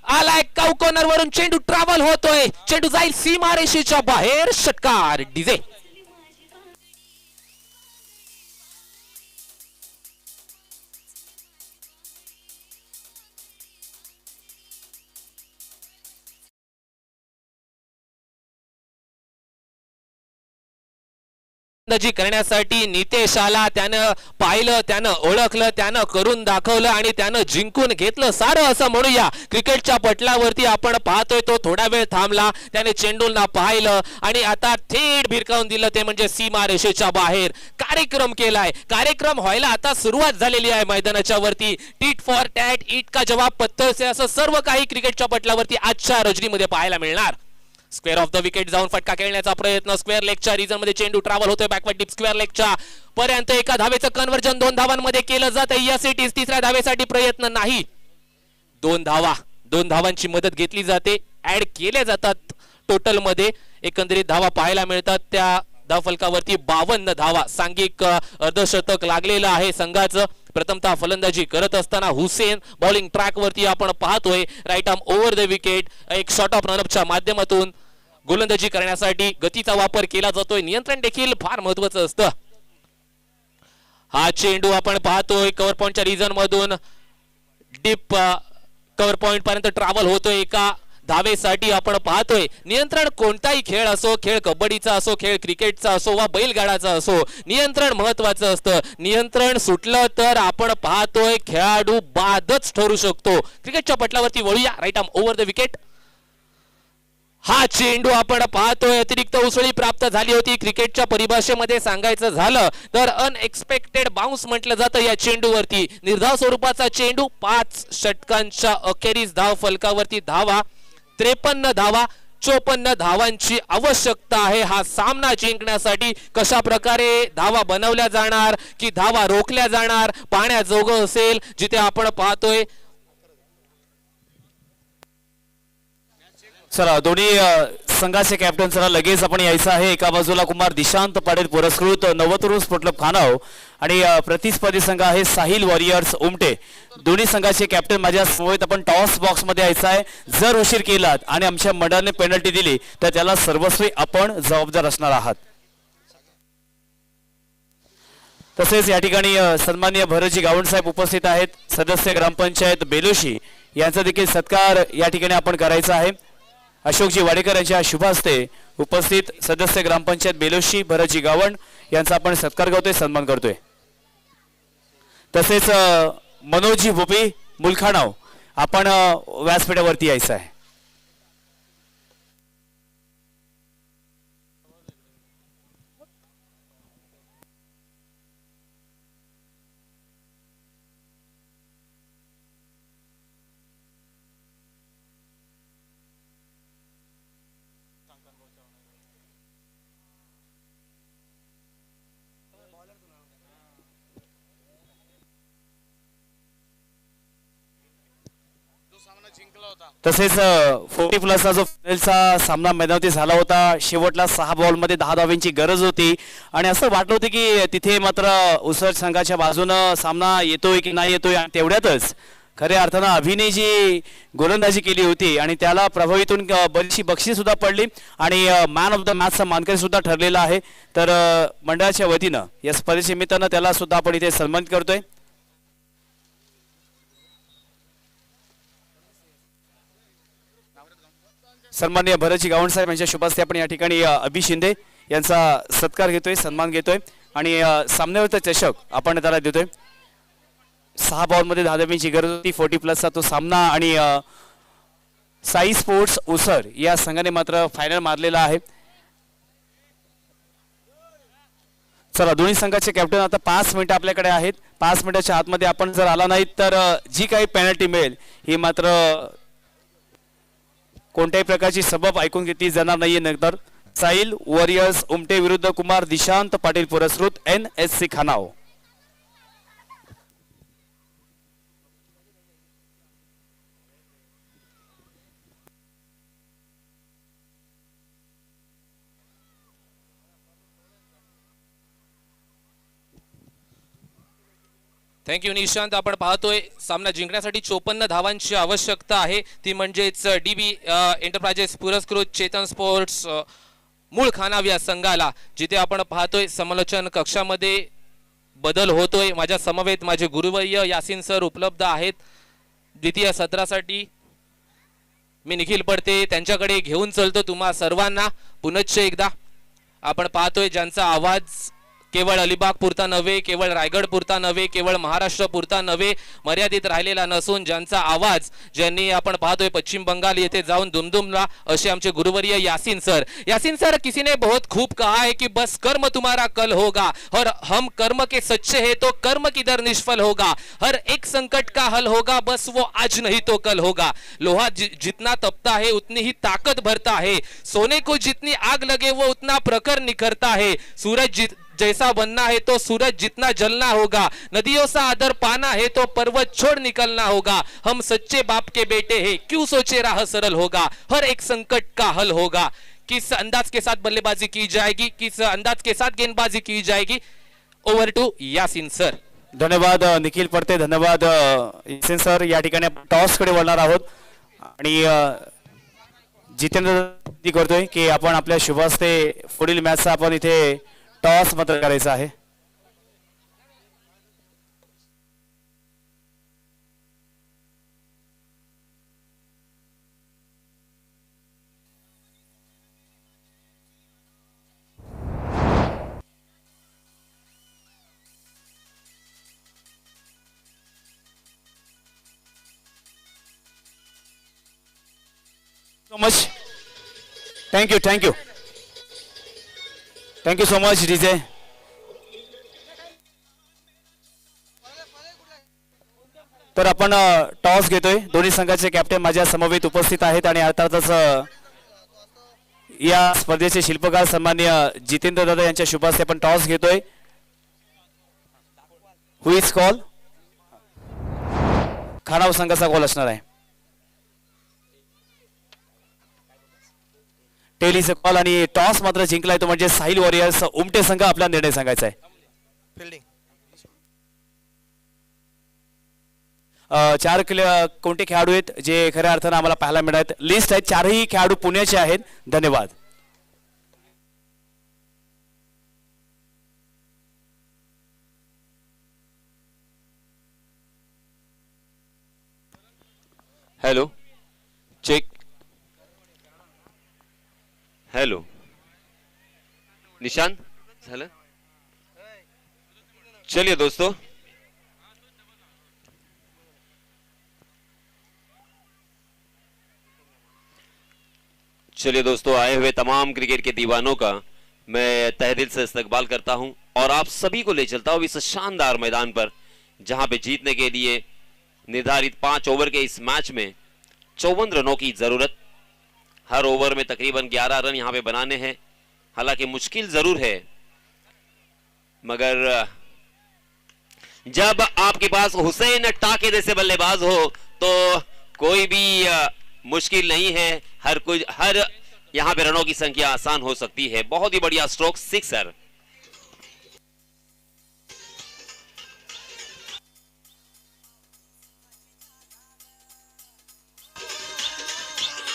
आलाय काउ कॉर्नर वरून चेंडू ट्रॅव्हल होतोय. चेंडू जाईल सीमारेषेच्या बाहेर. षटकार डीजे. करण्यासाठी नितेश आला. त्यानं पाहिलं, त्यानं ओळखलं, त्यानं करून दाखवलं आणि त्यानं जिंकून घेतलं सारं असं म्हणूया. क्रिकेटच्या पटलावरती आपण पाहतोय तो थोडा वेळ थांबला, त्याने चेंडूला पाहिलं आणि आता थेट भिरकावून दिलं. ते म्हणजे सीमा रेषेच्या बाहेर. कार्यक्रम केलाय. कार्यक्रम व्हायला आता सुरुवात झालेली आहे मैदानाच्या वरती. टीट फॉर टॅट, इट का जवाब पत्तर से असं सर्व काही क्रिकेटच्या पटलावरती आजच्या रजनीमध्ये पाहायला मिळणार. स्क्वेअर ऑफ द विकेट जाऊन फटका खेळण्याचा प्रयत्न. स्क्वेअर लेगच्या रिजन मध्ये चेंडू ट्रॅव्हल होतोय बॅकवर्ड डीप स्क्वेअर लेगच्या पर्यंत. एका धावेचं कन्व्हर्जन 2 धावांमध्ये केलं जातं. Yes it is. तिसऱ्या धावेसाठी प्रयत्न नाही. 2 धावांची मदत घेतली जाते, ऍड केल्या जातात टोटल मध्ये. एकंदरीत धावा पाहायला मिळतात. त्या धावफलकावरती 52 धावा. सांघिक अर्धशतक लागलेलं आहे संघाचं. प्रथमतः फलंदाजी करत असताना हुसेन बॉलिंग ट्रॅक वरती आपण पाहतोय. Right arm over the wicket. एक शॉट ऑफ रनअपच्या माध्यमातून गोलंदाजी करण्यासाठी गतीचा वापर केला जातोय. नियंत्रण देखील फार महत्वाचं असतं. हा चेंडू आपण पाहतोय कव्हर पॉइंटच्या रिजन मधून डीप कव्हर पॉइंट पर्यंत ट्रॅव्हल होतोय. एका धावेसाठी आपण पाहतोय. नियंत्रण कोणताही खेळ असो, खेळ कबड्डीचा असो, खेळ क्रिकेटचा असो वा बैलगाडाचा असो, नियंत्रण महत्वाचं असतं. नियंत्रण सुटलं तर आपण पाहतोय खेळाडू बादच ठरू शकतो. क्रिकेटच्या पटलावरती वळूया. Right arm over the wicket. हा चेंडू आपण पाहतोय. अतिरिक्त उसळी प्राप्त झाली होती. क्रिकेटच्या परिभाषेमध्ये सांगायचं झालं तर अनएक्सपेक्टेड बाउन्स म्हटलं जातं या चेंडूवरती. निर्धाव स्वरूपाचा चेंडू. 5 षटकांच्या अखेरीस धाव फलकावरती धावा 53 धावा. 54 धावांची आवश्यकता आहे हा सामना जिंकण्यासाठी. कशा प्रकारे धावा बनवल्या जाणार की धावा रोखल्या जाणार पाहण्याजोगं असेल. जिथे आपण पाहतोय चला दोन्ही संघाचे कॅप्टन चला लगेच आपण यायचं आहे. एका बाजूला कुमार दिशांत पाटील पुरस्कृत नवतरुण स्पोर्ट क्लब खानाव आणि प्रतिस्पर्धी संघ आहे साहिल वॉरियर्स उमटे. दोन्ही संघाचे कॅप्टन माझ्या समवेत आपण टॉस बॉक्स मध्ये यायचं आहे. जर उशीर केलात आणि आमच्या मंडळाने पेनल्टी दिली तर त्याला सर्वस्वी आपण जबाबदार असणार आहात. तसेच या ठिकाणी सन्माननीय भरतजी गावंड साहेब उपस्थित आहेत. सदस्य ग्रामपंचायत बेलोशी यांचा देखील सत्कार या ठिकाणी आपण करायचा आहे. अशोकजी वाडेकर यांच्या शुभ हस्ते उपस्थित सदस्य ग्रामपंचायत बेलोशी भरतजी गावंड यांचा आपण सत्कार करतोय, सन्मान करतोय. तसेच मनोजजी भोपी मुलखाणाव आपण व्यासपीठावरती यायचं आहे. तसेच 40+ जो फायनलचा सामना मैदानावरती झाला होता, शेवटला 6 बॉलमध्ये 10 धावांची गरज होती आणि असं वाटलं होतं की तिथे मात्र उसळ संघाच्या बाजूनं सामना येतोय की नाही येतोय, आणि तेवढ्यातच खऱ्या अर्थानं अभिनय जी गोलंदाजी केली होती आणि त्याला प्रभावीतून बरीचशी बक्षीस सुद्धा पडली आणि मॅन ऑफ द मॅचचा मानकरी सुद्धा ठरलेला आहे. तर मंडळाच्या वतीनं या स्पर्धेच्या निमित्तानं त्याला सुद्धा आपण इथे सन्मानित करतोय. सन्माननीय भरतजी गावंड साहेब यांच्या शुभ हस्ते आपण या ठिकाणी अभि शिंदे यांचा सत्कार घेतोय, सन्मान घेतोय आणि सामन्यावरचा चषक आपण त्याला देतोय. 6 बॉलमध्ये 10 धावांची गरज होती, 40+चा तो सामना आणि साई स्पोर्ट्स उसर या संघाने मात्र फायनल मारलेला आहे. चला, दोन्ही संघाचे कॅप्टन आता 5 मिनिटं आपल्याकडे आहेत. 5 मिनिटाच्या आतमध्ये आपण जर आला नाही तर जी काही पेनल्टी मिळेल ही मात्र कोणत्याही प्रकारची सबब ऐकून घेतली जाणार नाहीये. नंतर साईल वॉरियर्स उमटे विरुद्ध कुमार दिशांत पाटील पुरस्कृत NSC खानाव. थँक्यू निशांत. आपण पाहतोय सामना जिंकण्यासाठी 54 धावांची आवश्यकता आहे, ती म्हणजेच DB एंटरप्राइजेस पुरस्कृत चेतन स्पोर्ट्स मूळ खानाव या संघाला, जिथे आपण पाहतोय समालोचन कक्षामध्ये बदल होतोय. माझ्या समवेत माझे गुरुवर्य यासिन सर उपलब्ध आहेत द्वितीय सत्रासाठी. मी निखिल पडते त्यांच्याकडे घेऊन चलतो तुम्हा सर्वांना. पुनश्च एकदा आपण पाहतोय ज्यांचा आवाज केवळ अलिबाग पुरता नव्हे, केवळ रायगड पुरता नव्हे, केवळ महाराष्ट्र पुरता नव्हे मर्यादित राहिलेला नसून ज्यांचा आवाज ज्यांनी आपण पाहतोय पश्चिम बंगाल येथे जाऊन दुमदुमला, असे आमचे गुरुवर्य यासिन सर. यासिन सर, किसी ने बहुत खूब कहा है कि बस कर्म तुम्हारा कल होगा और हम कर्म के सच्चे हैं तो कर्म किधर निष्फल होगा. हर एक संकट का हल होगा, बस वो आज नहीं तो कल होगा. लोहा जितना तपता है उतनी ही ताकत भरता है. सोने को जितनी आग लगे वो उतना प्रखर निखरता है. सूरज जैसा बनना है तो सूरज जितना जलना होगा. नदियों सा आदर पाना है तो पर्वत छोड़ निकलना होगा. हम सच्चे बाप के बेटे हैं, क्यों सोचे राह सरल होगा. हर एक संकट का हल होगा. किस अंदाज के साथ बल्लेबाजी की जाएगी, किस अंदाज के साथ गेंदबाजी की जाएगी. Over to Yasin sir. धन्यवाद निखिल पडते, धन्यवाद यासिन सर. या ठिकाणी टॉस कडे वळणार आहोत आणि जितेंद्र करतोय की आपण आपल्या शुभ हस्ते पुढील मॅचचा आपण इथे टॉस मात्र करायचा आहे. so much. Thank you so much DJ. तर आपण टॉस घेतोय. दोन्ही संघाचे कॅप्टन माझ्या समवेत उपस्थित आहेत आणि अर्थातच या स्पर्धेचे शिल्पकार सन्माननीय जितेंद्र दादा यांच्या शुभ हस्ते आपण टॉस घेतोय. हु इज कॉल? खानाव संघाचा कॉल असणार आहे. टेलीचा कॉल आणि टॉस मात्र जिंकलाय तो म्हणजे साहिल वॉरियर्स उमटे संघ. आपला निर्णय सांगायचा आहे. फिल्डिंग 4 कोणते खेळाडू आहेत जे खऱ्या अर्थानं आम्हाला पाहायला मिळत. लिस्ट आहे, 4ही खेळाडू पुण्याचे आहेत. धन्यवाद. Hello check. हेलो निशांत झालं. चलिए दोस्तों, आए हुए तमाम क्रिकेट के दीवानों का मैं तहे दिल से इस्तकबाल करता हूं और आप सभी को ले चलता हूं इस शानदार मैदान पर, जहां पे जीतने के लिए निर्धारित 5 ओवर के इस मैच में 54 रनों की जरूरत. हर ओवर में तकरीबन 11 रन यहां पे बनाने हैं. हालांकि मुश्किल जरूर है, मगर जब आपके पास हुसैन टाके जैसे बल्लेबाज हो तो कोई भी मुश्किल नहीं है, हर यहाँ पे रनों की संख्या आसान हो सकती है। बहुत ही बढ़िया स्ट्रोक, सिक्सर।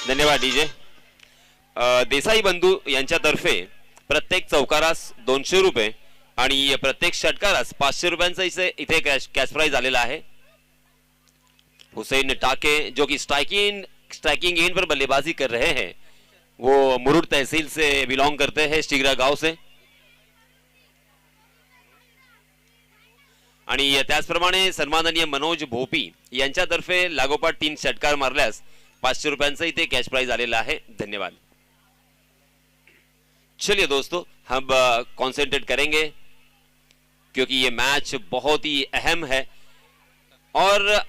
धन्यवाद डीजे। देसाई बंधू यांच्यातर्फे प्रत्येक चौकारास 200 रुपये आणि प्रत्येक षटकारास 500 रुपयांचा इथे कॅश प्राइज आलेला आहे। हुसैन टाके जो कि स्ट्राइकिंग एंड पर बल्लेबाजी कर रहे हैं, वो मुरुड तहसील से बिलोंग करते हैं, शिगरा गांव से। आणि त्याचप्रमाणे सन्माननीय मनोज भोपी यांच्यातर्फे लागोपाठ 3 षटकार मारल्यास 500 रुपयांचा इथे कैश प्राइज आलेला है। धन्यवाद। चलिए दोस्तों, हम कॉन्सेंट्रेट करेंगे क्योंकि ये मैच बहुत ही अहम है और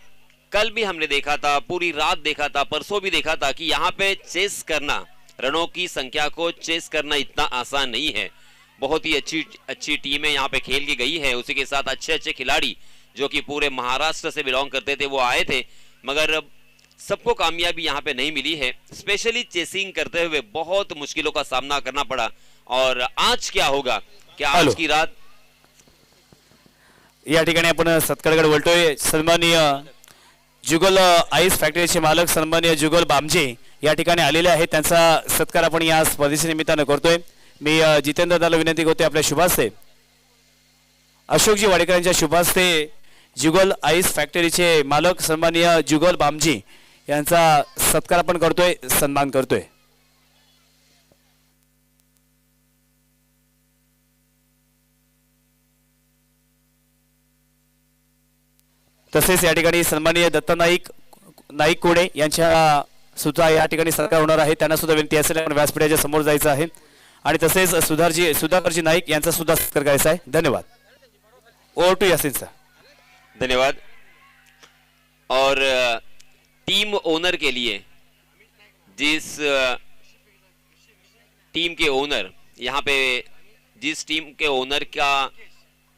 कल भी हमने देखा था, पूरी रात देखा था, परसों भी देखा था कि यहाँ पे चेस करना, रनों की संख्या को चेस करना इतना आसान नहीं है। बहुत ही अच्छी टीमें यहाँ पे खेल के गई है, उसी के साथ अच्छे खिलाड़ी जो कि पूरे महाराष्ट्र से बिलोंग करते थे वो आए थे, मगर सबको कामयाबी यहाँ पे नहीं मिली है। स्पेशली चेसिंग करते हुए बहुत मुश्किलों का सामना करना पड़ा। और आज क्या होगा, क्या आज की रात या ठिकाणी आपण सत्कारकडे वळतोय। सन्माननीय जुगल आईस फॅक्टरीचे मालक सन्माननीय जुगल बामजे या ठिकाणी आलेले आहेत, त्यांचा सत्कार आपण या स्पर्धेच्या निमित्तानं करतोय। मी जितेंद्र दाला विनंती करतोय आपल्या शुभास्ते अशोकजी वाडेकर यांच्या शुभास्ते जुगल आईस फॅक्टरीचे मालक सन्माननीय जुगल बामजी यांचा सत्कार आपण करतोय, सन्मान करतोय। तसेच या ठिकाणी सन्माननीय दत्त नाईक कोडे यांच्या सुद्धा या ठिकाणी सत्कार होणार आहे, त्यांना सुद्धा विनंती असेल आपण व्यासपीठाच्या समोर जायचं आहे आणि तसेच सुधाकरजी नाईक यांचा सुद्धा सत्कार करायचा आहे। धन्यवाद। Over to Yasin sir. धन्यवाद। और टीम ओनर के लिए, जिस टीम के ओनर यहाँ पे, जिस टीम के ओनर का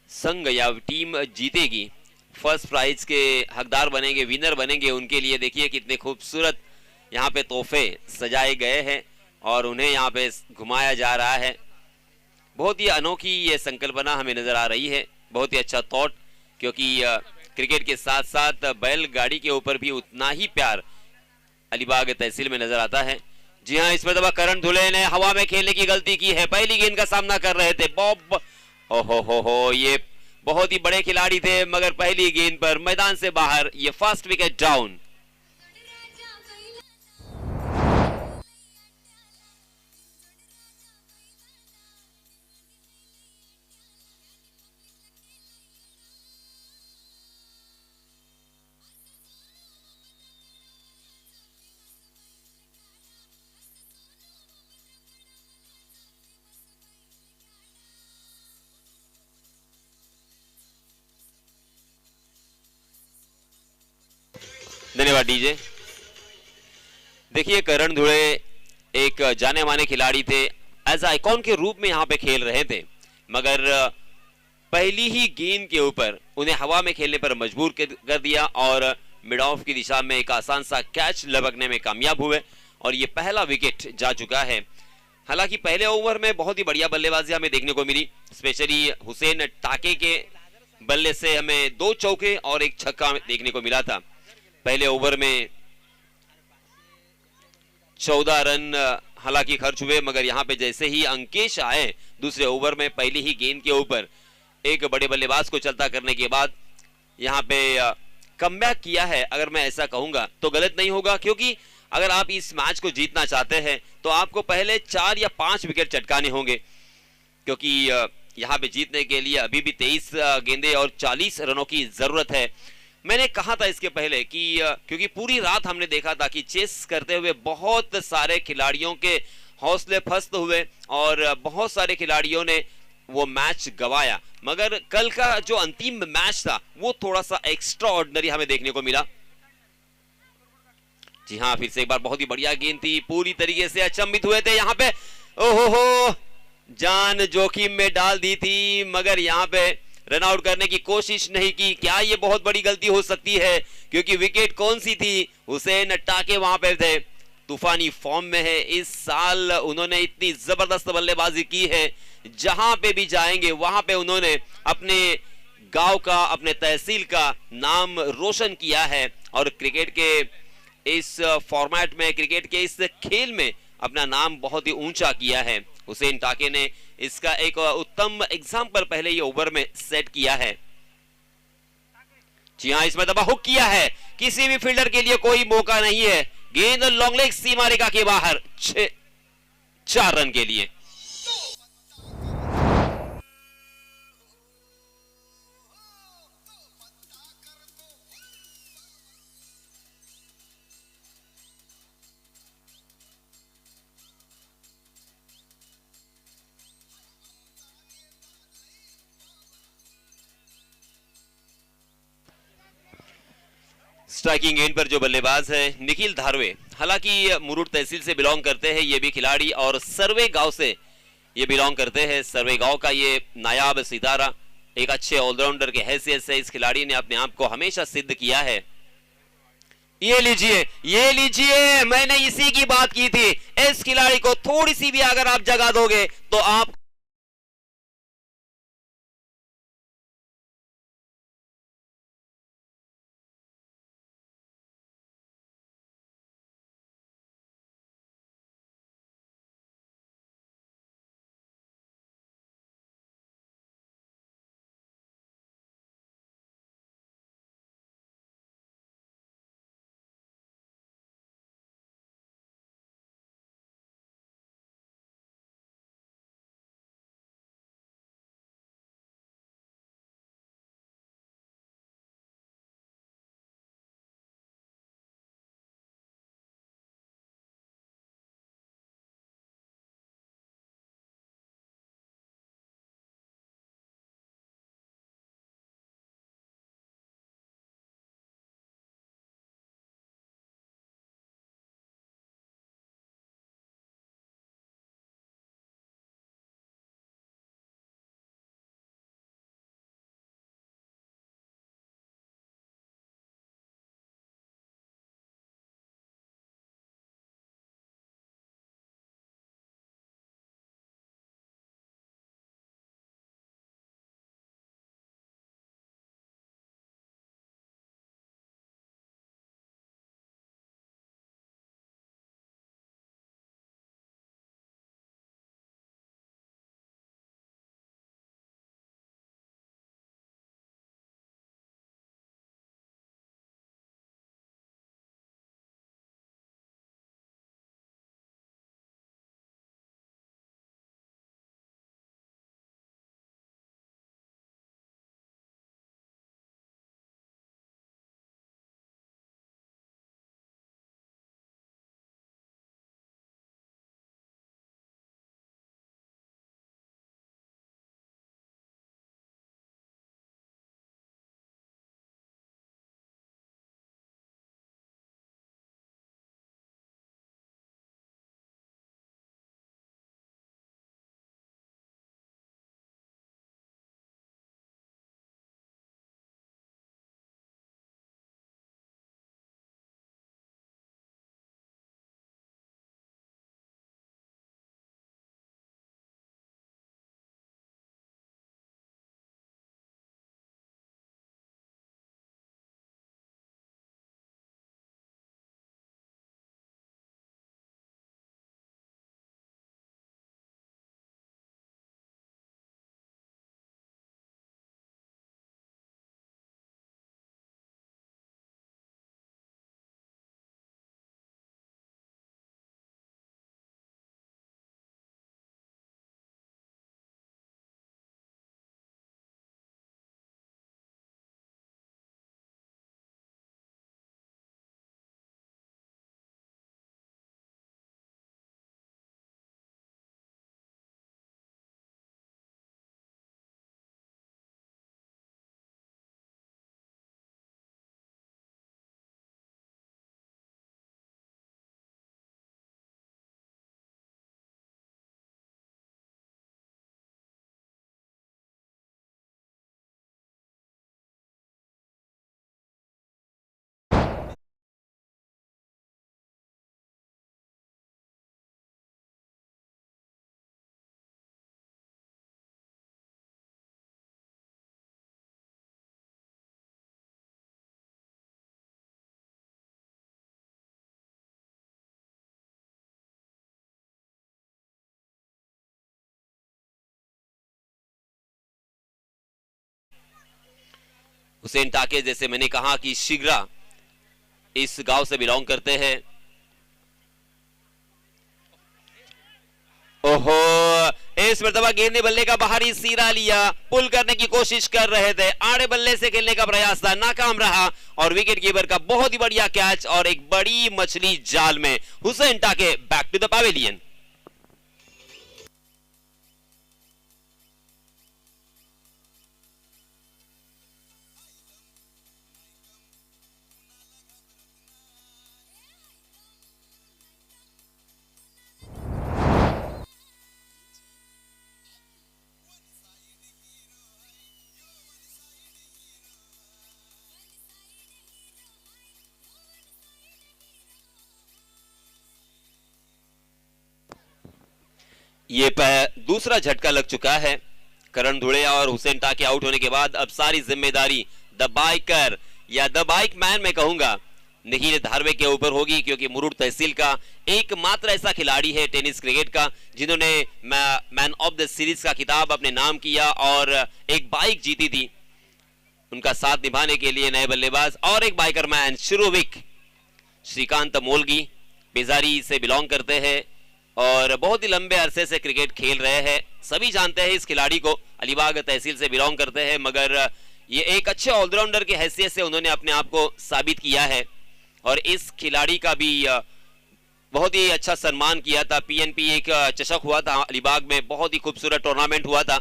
संघ या टीम जीतेगी, फर्स्ट प्राइज के हकदार बनेंगे, विनर बनेंगे, उनके लिए देखिए कितने खूबसूरत यहाँ पे तोहफे सजाए गए हैं और उन्हें यहाँ पे घुमाया जा रहा है। बहुत ही अनोखी ये संकल्पना हमें नजर आ रही है, बहुत ही अच्छा थॉट, क्योंकि क्रिकेट के साथ साथ बैलगाड़ी के ऊपर भी उतना ही प्यार अलीबाग तहसील में नजर आता है। जी हाँ, इस मरतबा करण धुले ने हवा में खेलने की गलती की है, पहली गेंद का सामना कर रहे थे बॉब। हो, ये बहुत ही बड़े खिलाड़ी थे, मगर पहली गेंद पर मैदान से बाहर, ये फर्स्ट विकेट डाउन। धन्यवाद डीजे। देखिए करण धुले एक जाने माने खिलाड़ी थे, एज आइकॉन के रूप में यहाँ पे खेल रहे थे, मगर पहली ही गेंद के ऊपर उन्हें हवा में खेलने पर मजबूर कर दिया और मिड ऑफ की दिशा में एक आसान सा कैच लपकने में कामयाब हुए और ये पहला विकेट जा चुका है। हालांकि पहले ओवर में बहुत ही बढ़िया बल्लेबाजी हमें देखने को मिली, स्पेशली हुसैन टाके के बल्ले से हमें 2 चौके और 1 छक्का देखने को मिला था। पहले ओवर में 14 रन हालांकि खर्च हुए, मगर यहां पे जैसे ही अंकेश आए दूसरे ओवर में पहली ही गेंद के ऊपर एक बड़े बल्लेबाज को चलता करने के बाद यहां पे कमबैक किया है। अगर मैं ऐसा कहूंगा तो गलत नहीं होगा, क्योंकि अगर आप इस मैच को जीतना चाहते हैं तो आपको पहले 4 या 5 विकेट चटकाने होंगे, क्योंकि यहां पे जीतने के लिए अभी भी 23 गेंदे और 40 रनों की जरूरत है। मैंने कहा था इसके पहले कि क्योंकि पूरी रात हमने देखा था कि चेस करते हुए बहुत सारे खिलाड़ियों के हौसले फस्त हुए और बहुत सारे खिलाड़ियों ने वो मैच गवाया, मगर कल का जो अंतिम मैच था वो थोड़ा सा एक्स्ट्रा ऑर्डिनरी हमें देखने को मिला। जी हाँ, फिर से एक बार बहुत ही बढ़िया गेंद थी, पूरी तरीके से अचंभित हुए थे यहाँ पे। ओहो, जान जोखिम में डाल दी थी, मगर यहाँ पे रन आउट करने की कोशिश नहीं की। क्या ये बहुत बड़ी गलती हो सकती है, क्योंकि विकेट कौन सी थी, हुसैन टाके वहां पे थे, तूफानी फॉर्म में है। इस साल उन्होंने इतनी जबरदस्त बल्लेबाजी की है, जहां पे भी जाएंगे वहां पे उन्होंने अपने गांव का, अपने तहसील का नाम रोशन किया है और क्रिकेट के इस फॉर्मेट में, क्रिकेट के इस खेल में अपना नाम बहुत ही ऊंचा किया है। हुसैन टाके ने इसका एक उत्तम एग्जाम्पल पहले ये ओवर में सेट किया है। जी हां, इसमें दबा हुक किया है, किसी भी फील्डर के लिए कोई मौका नहीं है। गेंद लॉन्ग लेग सीमा रेखा के बाहर, 4 रन के लिए। स्ट्राइकिंग एंड पर जो बल्लेबाज है निखिल धारवे, हालांकि मुरुड तहसील से बिलोंग करते हैं ये भी खिलाड़ी और सर्वे गांव से ये बिलोंग करते हैं। सर्वे गांव का ये नायाब सितारा, एक अच्छे ऑलराउंडर के हैसियत से इस खिलाड़ी ने अपने आप को हमेशा सिद्ध किया है। ये लीजिए, ये लीजिए, मैंने इसी की बात की थी। इस खिलाड़ी को थोड़ी सी भी अगर आप जगह दोगे तो आप हुसैन टाके, जैसे मैंने कहा कि शिगरा इस गांव से बिलोंग करते हैं। ओहो, इस मर्तबा गेंद ने बल्ले का बाहरी सिरा लिया, पुल करने की कोशिश कर रहे थे, आड़े बल्ले से खेलने का प्रयास था, नाकाम रहा और विकेट कीपर का बहुत ही बढ़िया कैच और एक बड़ी मछली जाल में। हुसैन टाके बैक टू द पवेलियन। ये दूसरा झटका लग चुका है करण धुड़िया और हुसैन टाके आउट होने के बाद। अब सारी जिम्मेदारी द बाइकर या द बाइक मैन मैं कहूंगा निखिल धारवे के ऊपर होगी, क्योंकि मुरुड तहसील का एकमात्र ऐसा खिलाड़ी है टेनिस क्रिकेट का जिन्होंने मैन ऑफ द सीरीज का खिताब अपने नाम किया और एक बाइक जीती थी। उनका साथ निभाने के लिए नए बल्लेबाज और एक बाइकर मैन शिरोविक श्रीकांत मोलगी बेजारी से बिलोंग करते हैं और बहुत ही लंबे अरसे से क्रिकेट खेल रहे हैं। सभी जानते हैं इस खिलाड़ी को, अलीबाग तहसील से बिलोंग करते हैं, मगर ये एक अच्छे ऑलराउंडर की हैसियत से उन्होंने अपने आप को साबित किया है और इस खिलाड़ी का भी बहुत ही अच्छा सम्मान किया था। पीएनपी एक चषक हुआ था अलीबाग में, बहुत ही खूबसूरत टूर्नामेंट हुआ था,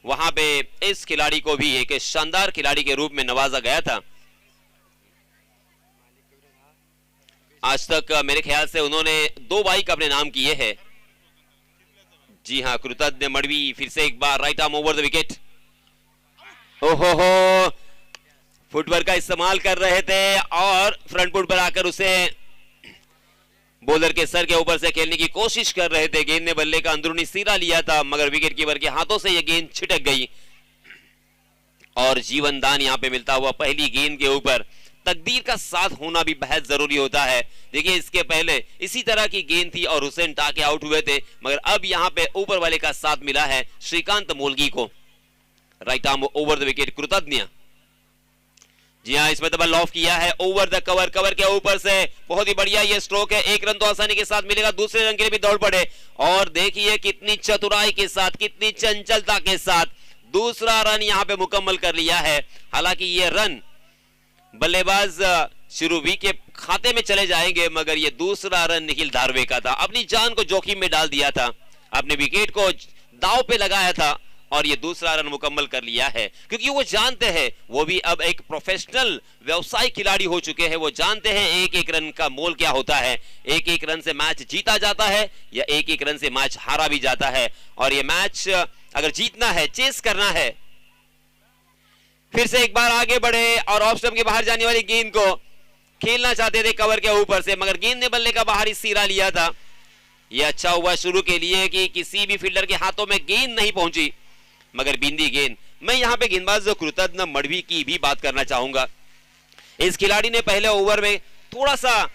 वहां पे इस खिलाड़ी को भी एक शानदार खिलाड़ी के रूप में नवाजा गया था। आज तक मेरे ख्याल से उन्होंने 2 बाइक अपने नाम किए हैं। जी हाँ, कृतज्ञ मड़वी फिर से एक बार right arm over the wicket. ओहो हो, फुटवर्क का इस्तेमाल कर रहे थे और फ्रंट फुट पर आकर उसे बॉलर के सर के ऊपर से खेलने की कोशिश कर रहे थे। गेंद ने बल्ले का अंदरूनी सिरा लिया था, मगर विकेट कीपर के हाथों से यह गेंद छिटक गई और जीवन दान यहां पे मिलता हुआ पहली गेंद के ऊपर। तकदीर का साथ होना भी बेहद जरूरी होता है। देखिए, इसके पहले इसी तरह की गेंद थी और हुसैन टाके आउट हुए थे, मगर अब यहां पे ऊपर वाले का साथ मिला है श्रीकांत मोलगी को। Right arm over the wicket कृतज्ञ। जी हाँ, इसमें तो लॉफ किया है ओवर द कवर, कवर के ऊपर से बहुत ही बढ़िया ये स्ट्रोक है। 1 रन तो आसानी के साथ मिलेगा, दूसरे रन के लिए भी दौड़ पड़े और देखिए कितनी चतुराई के साथ, कितनी चंचलता के साथ दूसरा रन यहां पे मुकम्मल कर लिया है। हालांकि ये रन बल्लेबाज शिरुवी के खाते में चले जाएंगे, मगर ये दूसरा रन निखिल धारवे का था। अपनी जान को जोखिम में डाल दिया था, अपने विकेट को दांव पे लगाया था और ये दूसरा रन मुकम्मल कर लिया है, क्योंकि वो जानते हैं, वो भी अब एक प्रोफेशनल व्यवसायिक खिलाड़ी हो चुके हैं। वो जानते हैं एक एक रन का मोल क्या होता है। एक एक रन से मैच जीता जाता है या एक एक रन से मैच हारा भी जाता है। और ये मैच अगर जीतना है, चेस करना है, फिर से एक बार आगे बढ़े और ऑफ स्टंप के बाहर जाने वाली गेंद को खेलना चाहते थे कवर के ऊपर से, मगर गेंद ने बल्ले का बाहरी सिरा लिया था। यह अच्छा हुआ शुरू के लिए कि किसी भी फील्डर के हाथों में गेंद नहीं पहुंची, मगर बिंदी गेंद। मैं यहां पे गेंदबाज कृतज्ञ मड़वी की भी बात करना चाहूंगा। इस खिलाड़ी ने पहले ओवर में थोड़ा सा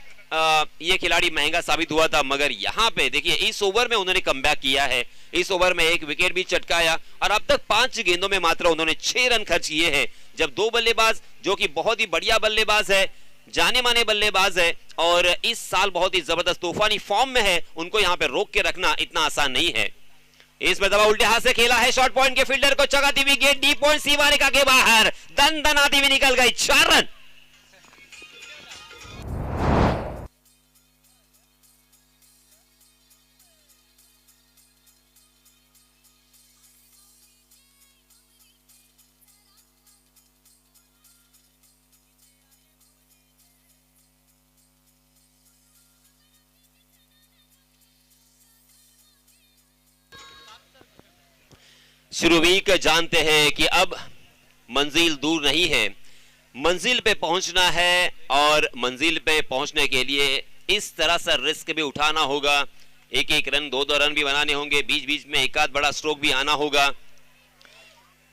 ये खिलाड़ी महंगा साबित हुआ था, मगर यहां पे देखिए इस ओवर में उन्होंने कमबैक किया है। इस ओवर में 1 विकेट भी चटकाया और अब तक 5 गेंदों में मात्र उन्होंने 6 रन खर्च किए हैं। जब 2 बल्लेबाज जो कि बहुत ही बढ़िया बल्लेबाज है, जाने माने बल्लेबाज है और इस साल बहुत ही जबरदस्त तूफानी फॉर्म में है, उनको यहां पे रोक के रखना इतना आसान नहीं है। इसमें दबा उल्टे हाथ से खेला है, शॉर्ट पॉइंट के फील्डर को चगाती हुई गेंद डीप पॉइंट सीमा रेखा के बाहर दन दन आती हुई निकल गई। 4 रन। शुरुवीक जानते हैं कि अब मंजिल दूर नहीं है, मंजिल पे पहुंचना है और मंजिल पे पहुंचने के लिए इस तरह से रिस्क भी उठाना होगा। 1-1 रन 2-2 रन भी बनाने होंगे, बीच बीच में एक आध बड़ा स्ट्रोक भी आना होगा।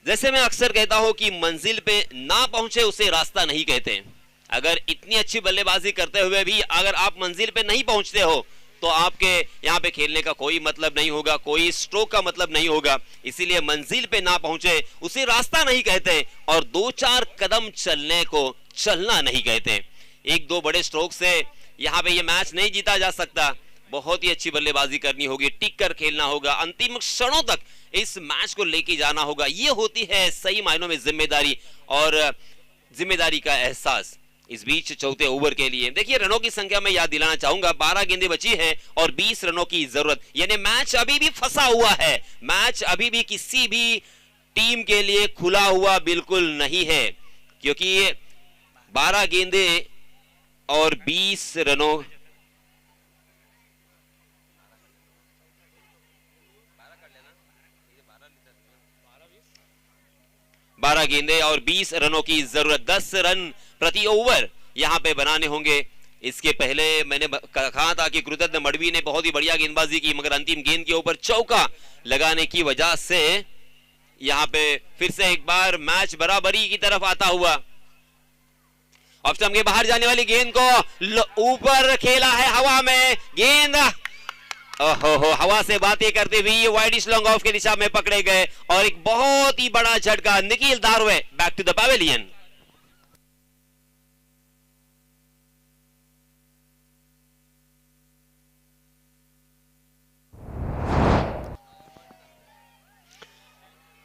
जैसे मैं अक्सर कहता हूं कि मंजिल पे ना पहुंचे उसे रास्ता नहीं कहते। अगर इतनी अच्छी बल्लेबाजी करते हुए भी अगर आप मंजिल पे नहीं पहुंचते हो तो आपके यहाँ पे खेलने का कोई मतलब नहीं होगा, कोई स्ट्रोक का मतलब नहीं होगा। इसीलिए मंजिल पे ना पहुंचे उसे रास्ता नहीं कहते, और 2-4 कदम चलने को चलना नहीं कहते। 1-2 बड़े स्ट्रोक से यहाँ पे ये मैच नहीं जीता जा सकता। बहुत ही अच्छी बल्लेबाजी करनी होगी, टिक कर खेलना होगा, अंतिम क्षणों तक इस मैच को लेके जाना होगा। ये होती है सही मायनों में जिम्मेदारी और जिम्मेदारी का एहसास। इस बीच चौथे ओवर के लिए देखिए रनों की संख्या में याद दिलाना चाहूंगा, 12 गेंदें बची है और 20 रनों की जरूरत, यानी मैच अभी भी फंसा हुआ है। मैच अभी भी किसी भी टीम के लिए खुला हुआ बिल्कुल नहीं है, क्योंकि 12 गेंदें और 20 रनों 12 गेंदें और 20 रनों की जरूरत। 10 रन प्रति ओवर यहां पे बनाने होंगे। इसके पहले मैंने कहा था कि कृतज्ञ मडवी ने बहुत ही बढ़िया गेंदबाजी की, मगर अंतिम गेंद के ऊपर चौका लगाने की वजह से यहां पे फिर से एक बार मैच बराबरी की तरफ आता हुआ। ऑफ स्टंप के बाहर जाने वाली गेंद को ऊपर खेला है हवा में, गेंद ओहो हवा से बातें करते हुए वाइडिश लॉन्ग ऑफ की दिशा में पकड़े गए और एक बहुत ही बड़ा झटका। Nikhil Dharve back to the pavilion.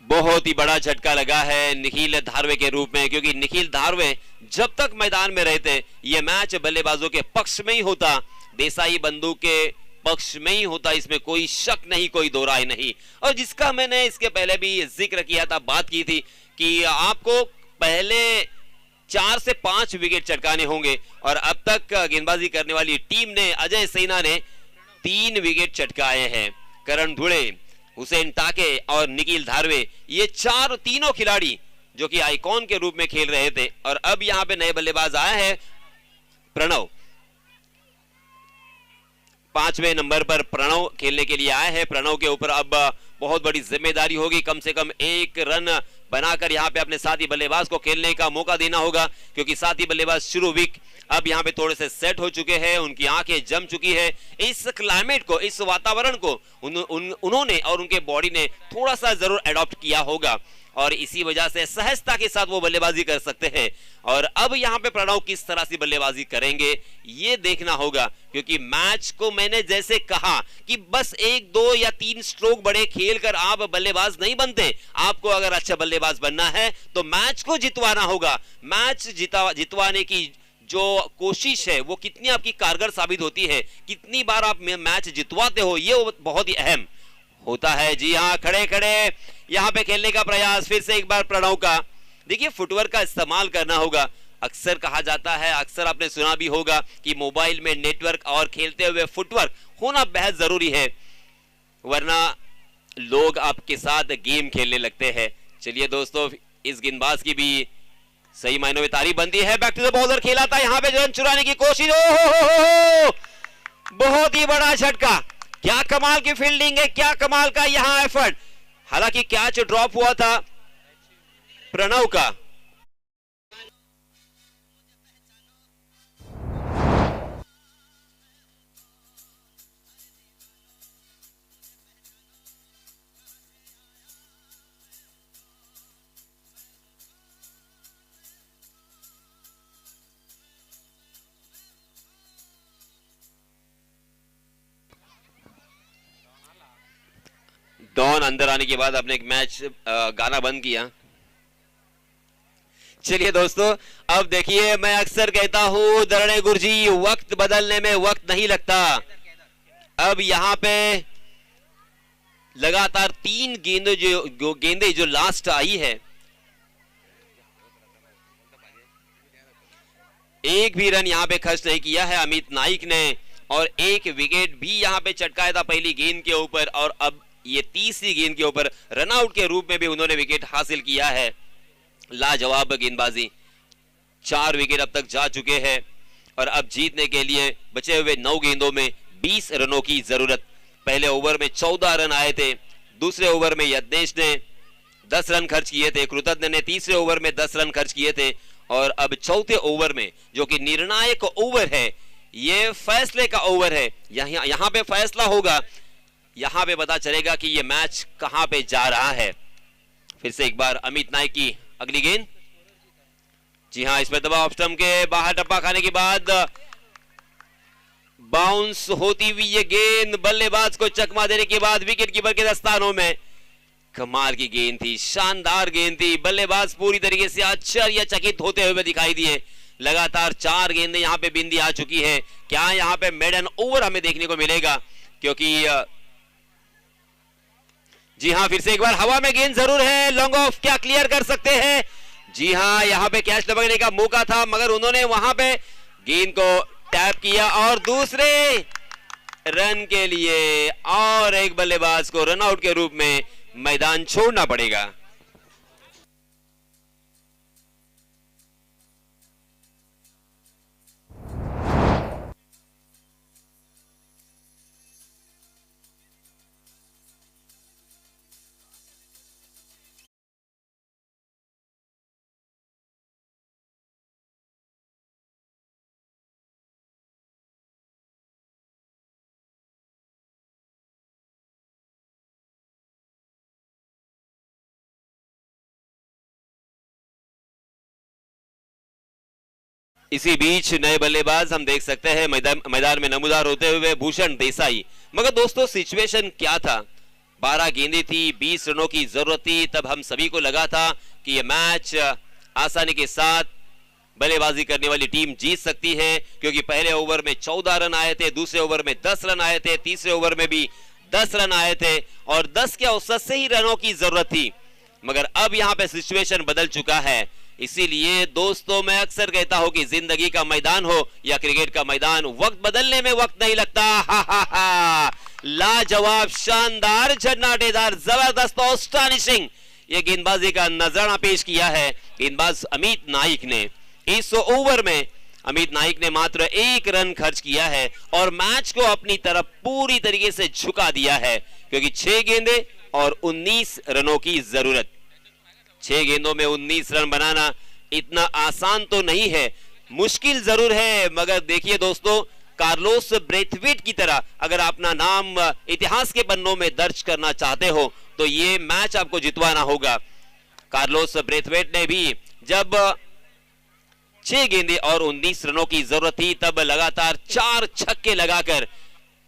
बहुत ही बड़ा झटका लगा है निखिल धारवे के रूप में, क्योंकि निखिल धारवे जब तक मैदान में रहते यह मैच बल्लेबाजों के पक्ष में ही होता, देसाई बंधु के पक्ष में ही होता, इसमें कोई शक नहीं, कोई दो राय नहीं। और जिसका मैंने इसके पहले भी जिक्र किया था, बात की थी कि आपको पहले 4 से 5 विकेट चटकाने होंगे, और अब तक गेंदबाजी करने वाली टीम ने, अजय सैना ने 3 विकेट चटकाए हैं। करण धुले, हुसैन टाके और निखिल धारवे, ये तीनों खिलाड़ी जो कि आइकॉन के रूप में खेल रहे थे, और अब यहां पे नए बल्लेबाज आया है प्रणव, 5वें नंबर पर प्रणव खेलने के लिए आए हैं। प्रणव के ऊपर अब बहुत बड़ी जिम्मेदारी होगी, कम से कम 1 रन बनाकर यहां पे अपने साथी बल्लेबाज को खेलने का मौका देना होगा, क्योंकि साथी बल्लेबाज शुरूविक अब यहां पे थोड़े से सेट हो चुके हैं, उनकी आंखें जम चुकी है। इस क्लाइमेट को, इस वातावरण को उन्होंने और उनके बॉडी ने थोड़ा सा जरूर एडॉप्ट किया होगा, और इसी वजह से सहजता के साथ वो बल्लेबाजी कर सकते हैं। और अब यहां पे प्रणव किस तरह से बल्लेबाजी करेंगे ये देखना होगा, क्योंकि मैच को मैंने जैसे कहा कि बस 1, 2 या 3 स्ट्रोक बड़े खेलकर आप बल्लेबाज नहीं बनते। आपको अगर अच्छा बल्लेबाज बनना है तो मैच को जितवाना होगा। मैच जितवाने की जो कोशिश है वो कितनी आपकी कारगर साबित होती है, कितनी बार आप मैच जितवाते हो, ये बहुत ही अहम होता है। जी हाँ, खड़े खड़े यहां पे खेलने का प्रयास फिर से एक बार प्रणव का। देखिए फुटवर्क का इस्तेमाल करना होगा। अक्सर कहा जाता है, अक्सर आपने सुना भी होगा कि मोबाइल में नेटवर्क और खेलते हुए फुटवर्क होना बेहद जरूरी है, वरना लोग आपके साथ गेम खेलने लगते हैं। चलिए दोस्तों, इस गेंदबाज की भी सही मायनों में तारीफ बनती है। बैक टू द बॉलर खेला था, यहां पे रन चुराने की कोशिश, ओ बहुत ही बड़ा झटका। क्या कमाल की फील्डिंग है, क्या कमाल का यहां एफर्ट। हालांकि कैच ड्रॉप हुआ था प्रणव का। डॉन अंदर आने के बाद अपने एक मैच गाना बंद किया। चलिए दोस्तों, अब देखिए मैं अक्सर कहता हूं दरणे गुरजी, वक्त बदलने में वक्त नहीं लगता। अब यहां पे लगातार 3 गेंदें जो लास्ट आई है, एक भी रन यहां पे खर्च नहीं किया है अमित नाइक ने, और 1 विकेट भी यहां पे चटकाया था पहली गेंद के ऊपर, और अब ये तीसरी गेंद के ऊपर रनआउट के रूप में भी उन्होंने विकेट हासिल किया है। लाजवाब गेंदबाजी, 4 विकेट अब तक जा चुके हैं, और अब जीतने के लिए बचे हुए 9 गेंदों में 20 रनों की जरूरत। पहले ओवर में 14 रन आए थे, दूसरे ओवर में यज्ञेश ने 10 रन खर्च किए थे, कृतज्ञ ने तीसरे ओवर में 10 रन खर्च किए थे, और अब चौथे ओवर में जो कि निर्णायक ओवर है, ये फैसले का ओवर है। यहाँ पे फैसला होगा, यहाँ पे पता चलेगा कि ये मैच कहां पे जा रहा है। फिर से एक बार अमित नाइक की अगली गेंद। जी हाँ, इसमें दबा ऑफ स्टंप के बाहर टप्पा खाने के बाद बाउंस होती हुई ये गेंद बल्लेबाज को चकमा देने के बाद विकेट कीपर के दस्तानों में। कमाल की गेंद थी, शानदार गेंद थी। बल्लेबाज पूरी तरीके से आश्चर्यचकित होते हुए दिखाई दिए। लगातार 4 गेंदें यहां पे बिंदी आ चुकी है। क्या यहां पे मेडन ओवर हमें देखने को मिलेगा? क्योंकि जी हां, फिर से एक बार हवा में गेंद जरूर है। लॉन्ग ऑफ क्या क्लियर कर सकते हैं? जी हां, यहां पे कैच लपकने का मौका था मगर उन्होंने वहां पे गेंद को टैप किया और दूसरे रन के लिए और एक बल्लेबाज को रन आउट के रूप में मैदान छोड़ना पड़ेगा। इसी बीच नए बल्लेबाज हम देख सकते हैं मैदान में नमूदार होते हुए भूषण देसाई। मगर दोस्तों सिचुएशन क्या था? 12 गेंदें थी, 20 रनों की जरूरत थी। तब हम सभी को लगा था कि यह मैच आसानी के साथ बल्लेबाजी करने वाली टीम जीत सकती है, क्योंकि पहले ओवर में 14 रन आए थे, दूसरे ओवर में 10 रन आए थे, तीसरे ओवर में भी 10 रन आए थे और 10 के औसत से ही रनों की जरूरत थी। मगर अब यहां पे सिचुएशन बदल चुका है। इसीलिए दोस्तों मैं अक्सर कहता हूं कि जिंदगी का मैदान हो या क्रिकेट का मैदान, वक्त बदलने में वक्त नहीं लगता। हा हा हा, लाजवाब, शानदार, झन्नाटेदार, जबरदस्त, ऑस्टानिशिंग ये गेंदबाजी का नजराना पेश किया है गेंदबाज अमित नाइक ने। इस ओवर में अमित नाइक ने मात्र 1 रन खर्च किया है और मैच को अपनी तरफ पूरी तरीके से झुका दिया है, क्योंकि 6 गेंदें और 19 रनों की जरूरत। 6 गेंदों में 19 रन बनाना इतना आसान तो नहीं है, मुश्किल जरूर है। मगर देखिए दोस्तों, कार्लोस ब्रेथवेट की तरह अगर अपना नाम इतिहास के पन्नों में दर्ज करना चाहते हो तो ये मैच आपको जितवाना होगा। कार्लोस ब्रेथवेट ने भी जब 6 गेंदें और 19 रनों की जरूरत थी तब लगातार 4 छक्के लगाकर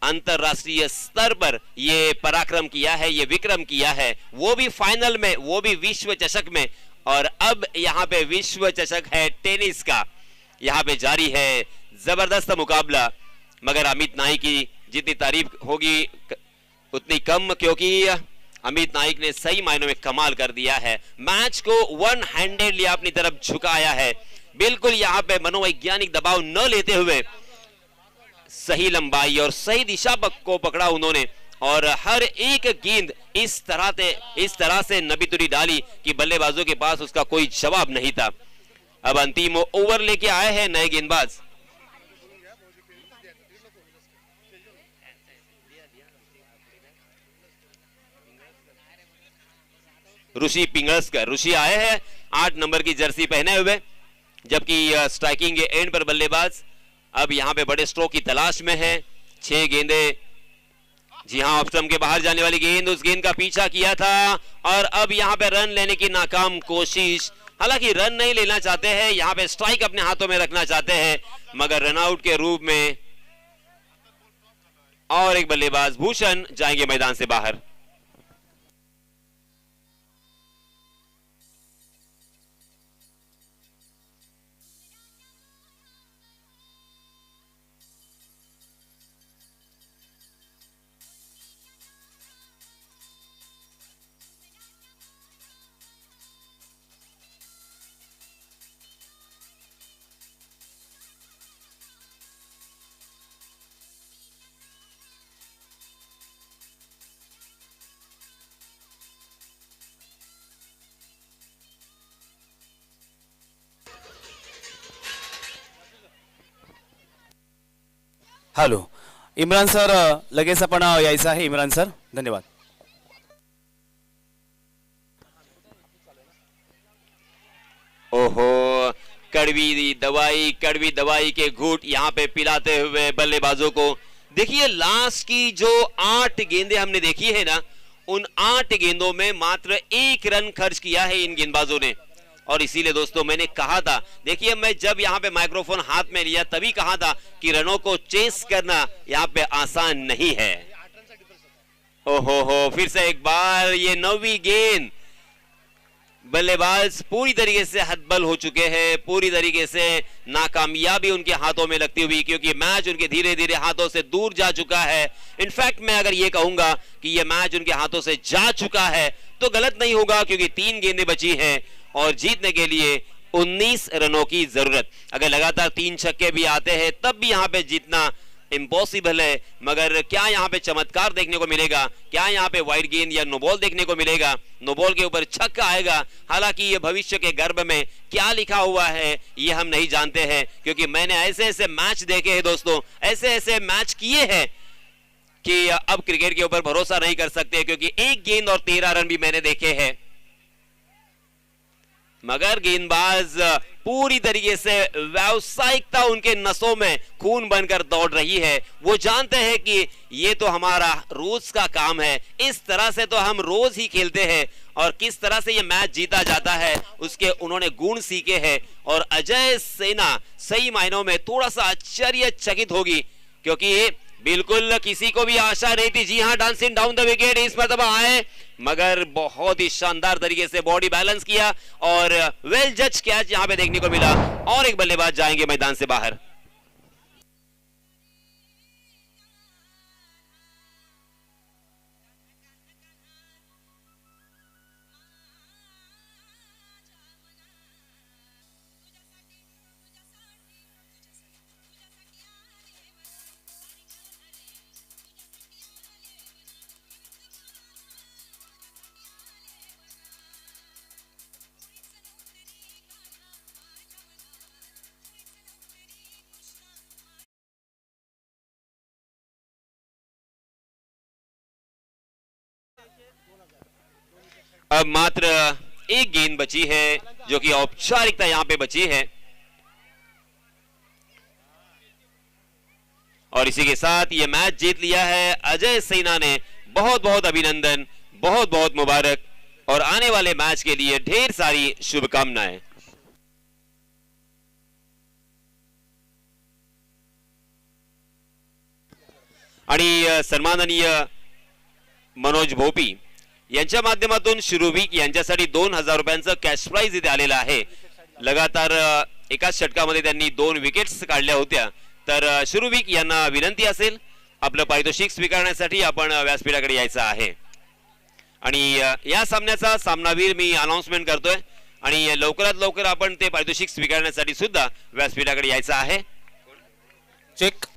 अंतरराष्ट्रीय स्तर पर यह पराक्रम किया है, यह विक्रम किया है, वो भी फाइनल में, वो भी विश्व चषक में। और अब यहां पे विश्व चषक है टेनिस का, यहां पे जारी है जबरदस्त मुकाबला। मगर अमित नाइक की जितनी तारीफ होगी उतनी कम, क्योंकि अमित नाइक ने सही मायनों में कमाल कर दिया है। मैच को वन हैंडेडली अपनी तरफ झुकाया है, बिल्कुल यहां पे मनोवैज्ञानिक दबाव न लेते हुए सही लंबाई और सही दिशा को पकड़ा उन्होंने और हर एक गेंद इस तरह से नबीतुरी डाली कि बल्लेबाजों के पास उसका कोई जवाब नहीं था। अब अंतिम ओवर लेके आए हैं नए गेंदबाज। ऋषि पिंगळस्कर, ऋषि आए हैं 8 नंबर की जर्सी पहने हुए, जबकि स्ट्राइकिंग के एंड पर बल्लेबाज अब यहां पे बड़े स्ट्रोक की तलाश में है। 6 गेंदें, जी हां, ऑफ स्टंप के बाहर जाने वाली गेंद, उस गेंद का पीछा किया था और अब यहां पे रन लेने की नाकाम कोशिश। हालांकि रन नहीं लेना चाहते हैं, यहां पे स्ट्राइक अपने हाथों में रखना चाहते हैं, मगर रन आउट के रूप में और एक बल्लेबाज भूषण जाएंगे मैदान से बाहर। हॅलो इम्रान सर, लगेच आपण यायचं आहे. इम्रान सर, धन्यवाद. ओहो, कड़वी दवाई के घूंट यहाँ पे पिलाते हुए बल्लेबाजों को। देखिए लास्ट की जो 8 गेंदें हमने देखी है ना, उन 8 गेंदों में मात्र 1 रन खर्च किया है इन गेंदबाजों ने। और इसीलिए दोस्तों मैंने कहा था, देखिए मैं जब यहाँ पे माइक्रोफोन हाथ में लिया तभी कहा था कि रनों को चेस करना यहाँ पे आसान नहीं है। ओहो, फिर से एक बार ये 9वीं गेंद। बल्लेबाज पूरी तरीके से हतबल हो चुके हैं, पूरी तरीके से नाकामयाबी उनके हाथों में लगती हुई, क्योंकि मैच उनके धीरे धीरे हाथों से दूर जा चुका है। इनफैक्ट मैं अगर ये कहूंगा कि ये मैच उनके हाथों से जा चुका है तो गलत नहीं होगा, क्योंकि 3 गेंदें बची हैं और जीतने के लिए 19 रनों की जरूरत। अगर लगातार 3 छक्के भी आते हैं तब भी यहाँ पे जीतना इम्पॉसिबल है। मगर क्या यहाँ पे चमत्कार देखने को मिलेगा? क्या यहाँ पे वाइड गेंद या नो बॉल देखने को मिलेगा? नो बॉल के ऊपर छक्का आएगा। हालांकि ये भविष्य के गर्भ में क्या लिखा हुआ है ये हम नहीं जानते हैं, क्योंकि मैंने ऐसे ऐसे मैच देखे हैं दोस्तों, ऐसे ऐसे मैच किए हैं कि अब क्रिकेट के ऊपर भरोसा नहीं कर सकते, क्योंकि 1 गेंद और 13 रन भी मैंने देखे हैं। मगर गेंदबाज पूरी तरीके से व्यावसायिकता उनके नसों में खून बनकर दौड़ रही है। वो जानते हैं कि ये तो हमारा रोज का काम है, इस तरह से तो हम रोज ही खेलते हैं और किस तरह से ये मैच जीता जाता है उसके उन्होंने गुण सीखे हैं। और अजय सेना सही मायनों में थोड़ा सा आश्चर्यचकित होगी, क्योंकि बिल्कुल किसी को भी आशा नहीं थी। जी हां, डांसिंग डाउन द विकेट इस मरतबा आए, मगर बहुत ही शानदार तरीके से बॉडी बैलेंस किया और वेल जज कैच यहां पे देखने को मिला। और एक बल्लेबाज जाएंगे मैदान से बाहर। अब मात्र 1 गेंद बची है, जो कि औपचारिकता यहां पे बची है। और इसी के साथ ये मैच जीत लिया है अजय सेना ने। बहुत बहुत अभिनंदन, बहुत बहुत मुबारक और आने वाले मैच के लिए ढेर सारी शुभकामनाएं। आणि सन्माननीय मनोज भोपी यांच्या माध्यमातून शिरुविक यांच्यासाठी 2000 रुपयांचं कॅश प्राइज इथे आलेलं आहे। लगातार एकाच षटकामध्ये त्यांनी 2 विकेट्स काढल्या होत्या। तर शिरुविक यांना विनंती असेल आपलं पारितोषिक स्वीकारण्यासाठी आपण व्यासपीठाकडे यायचं आहे। आणि या सामन्याचा सामनावीर मी अनाउन्समेंट करतोय आणि लवकरात लवकर आपण ते पारितोषिक स्वीकारण्यासाठी सुद्धा व्यासपीठाकडे यायचं आहे। चेक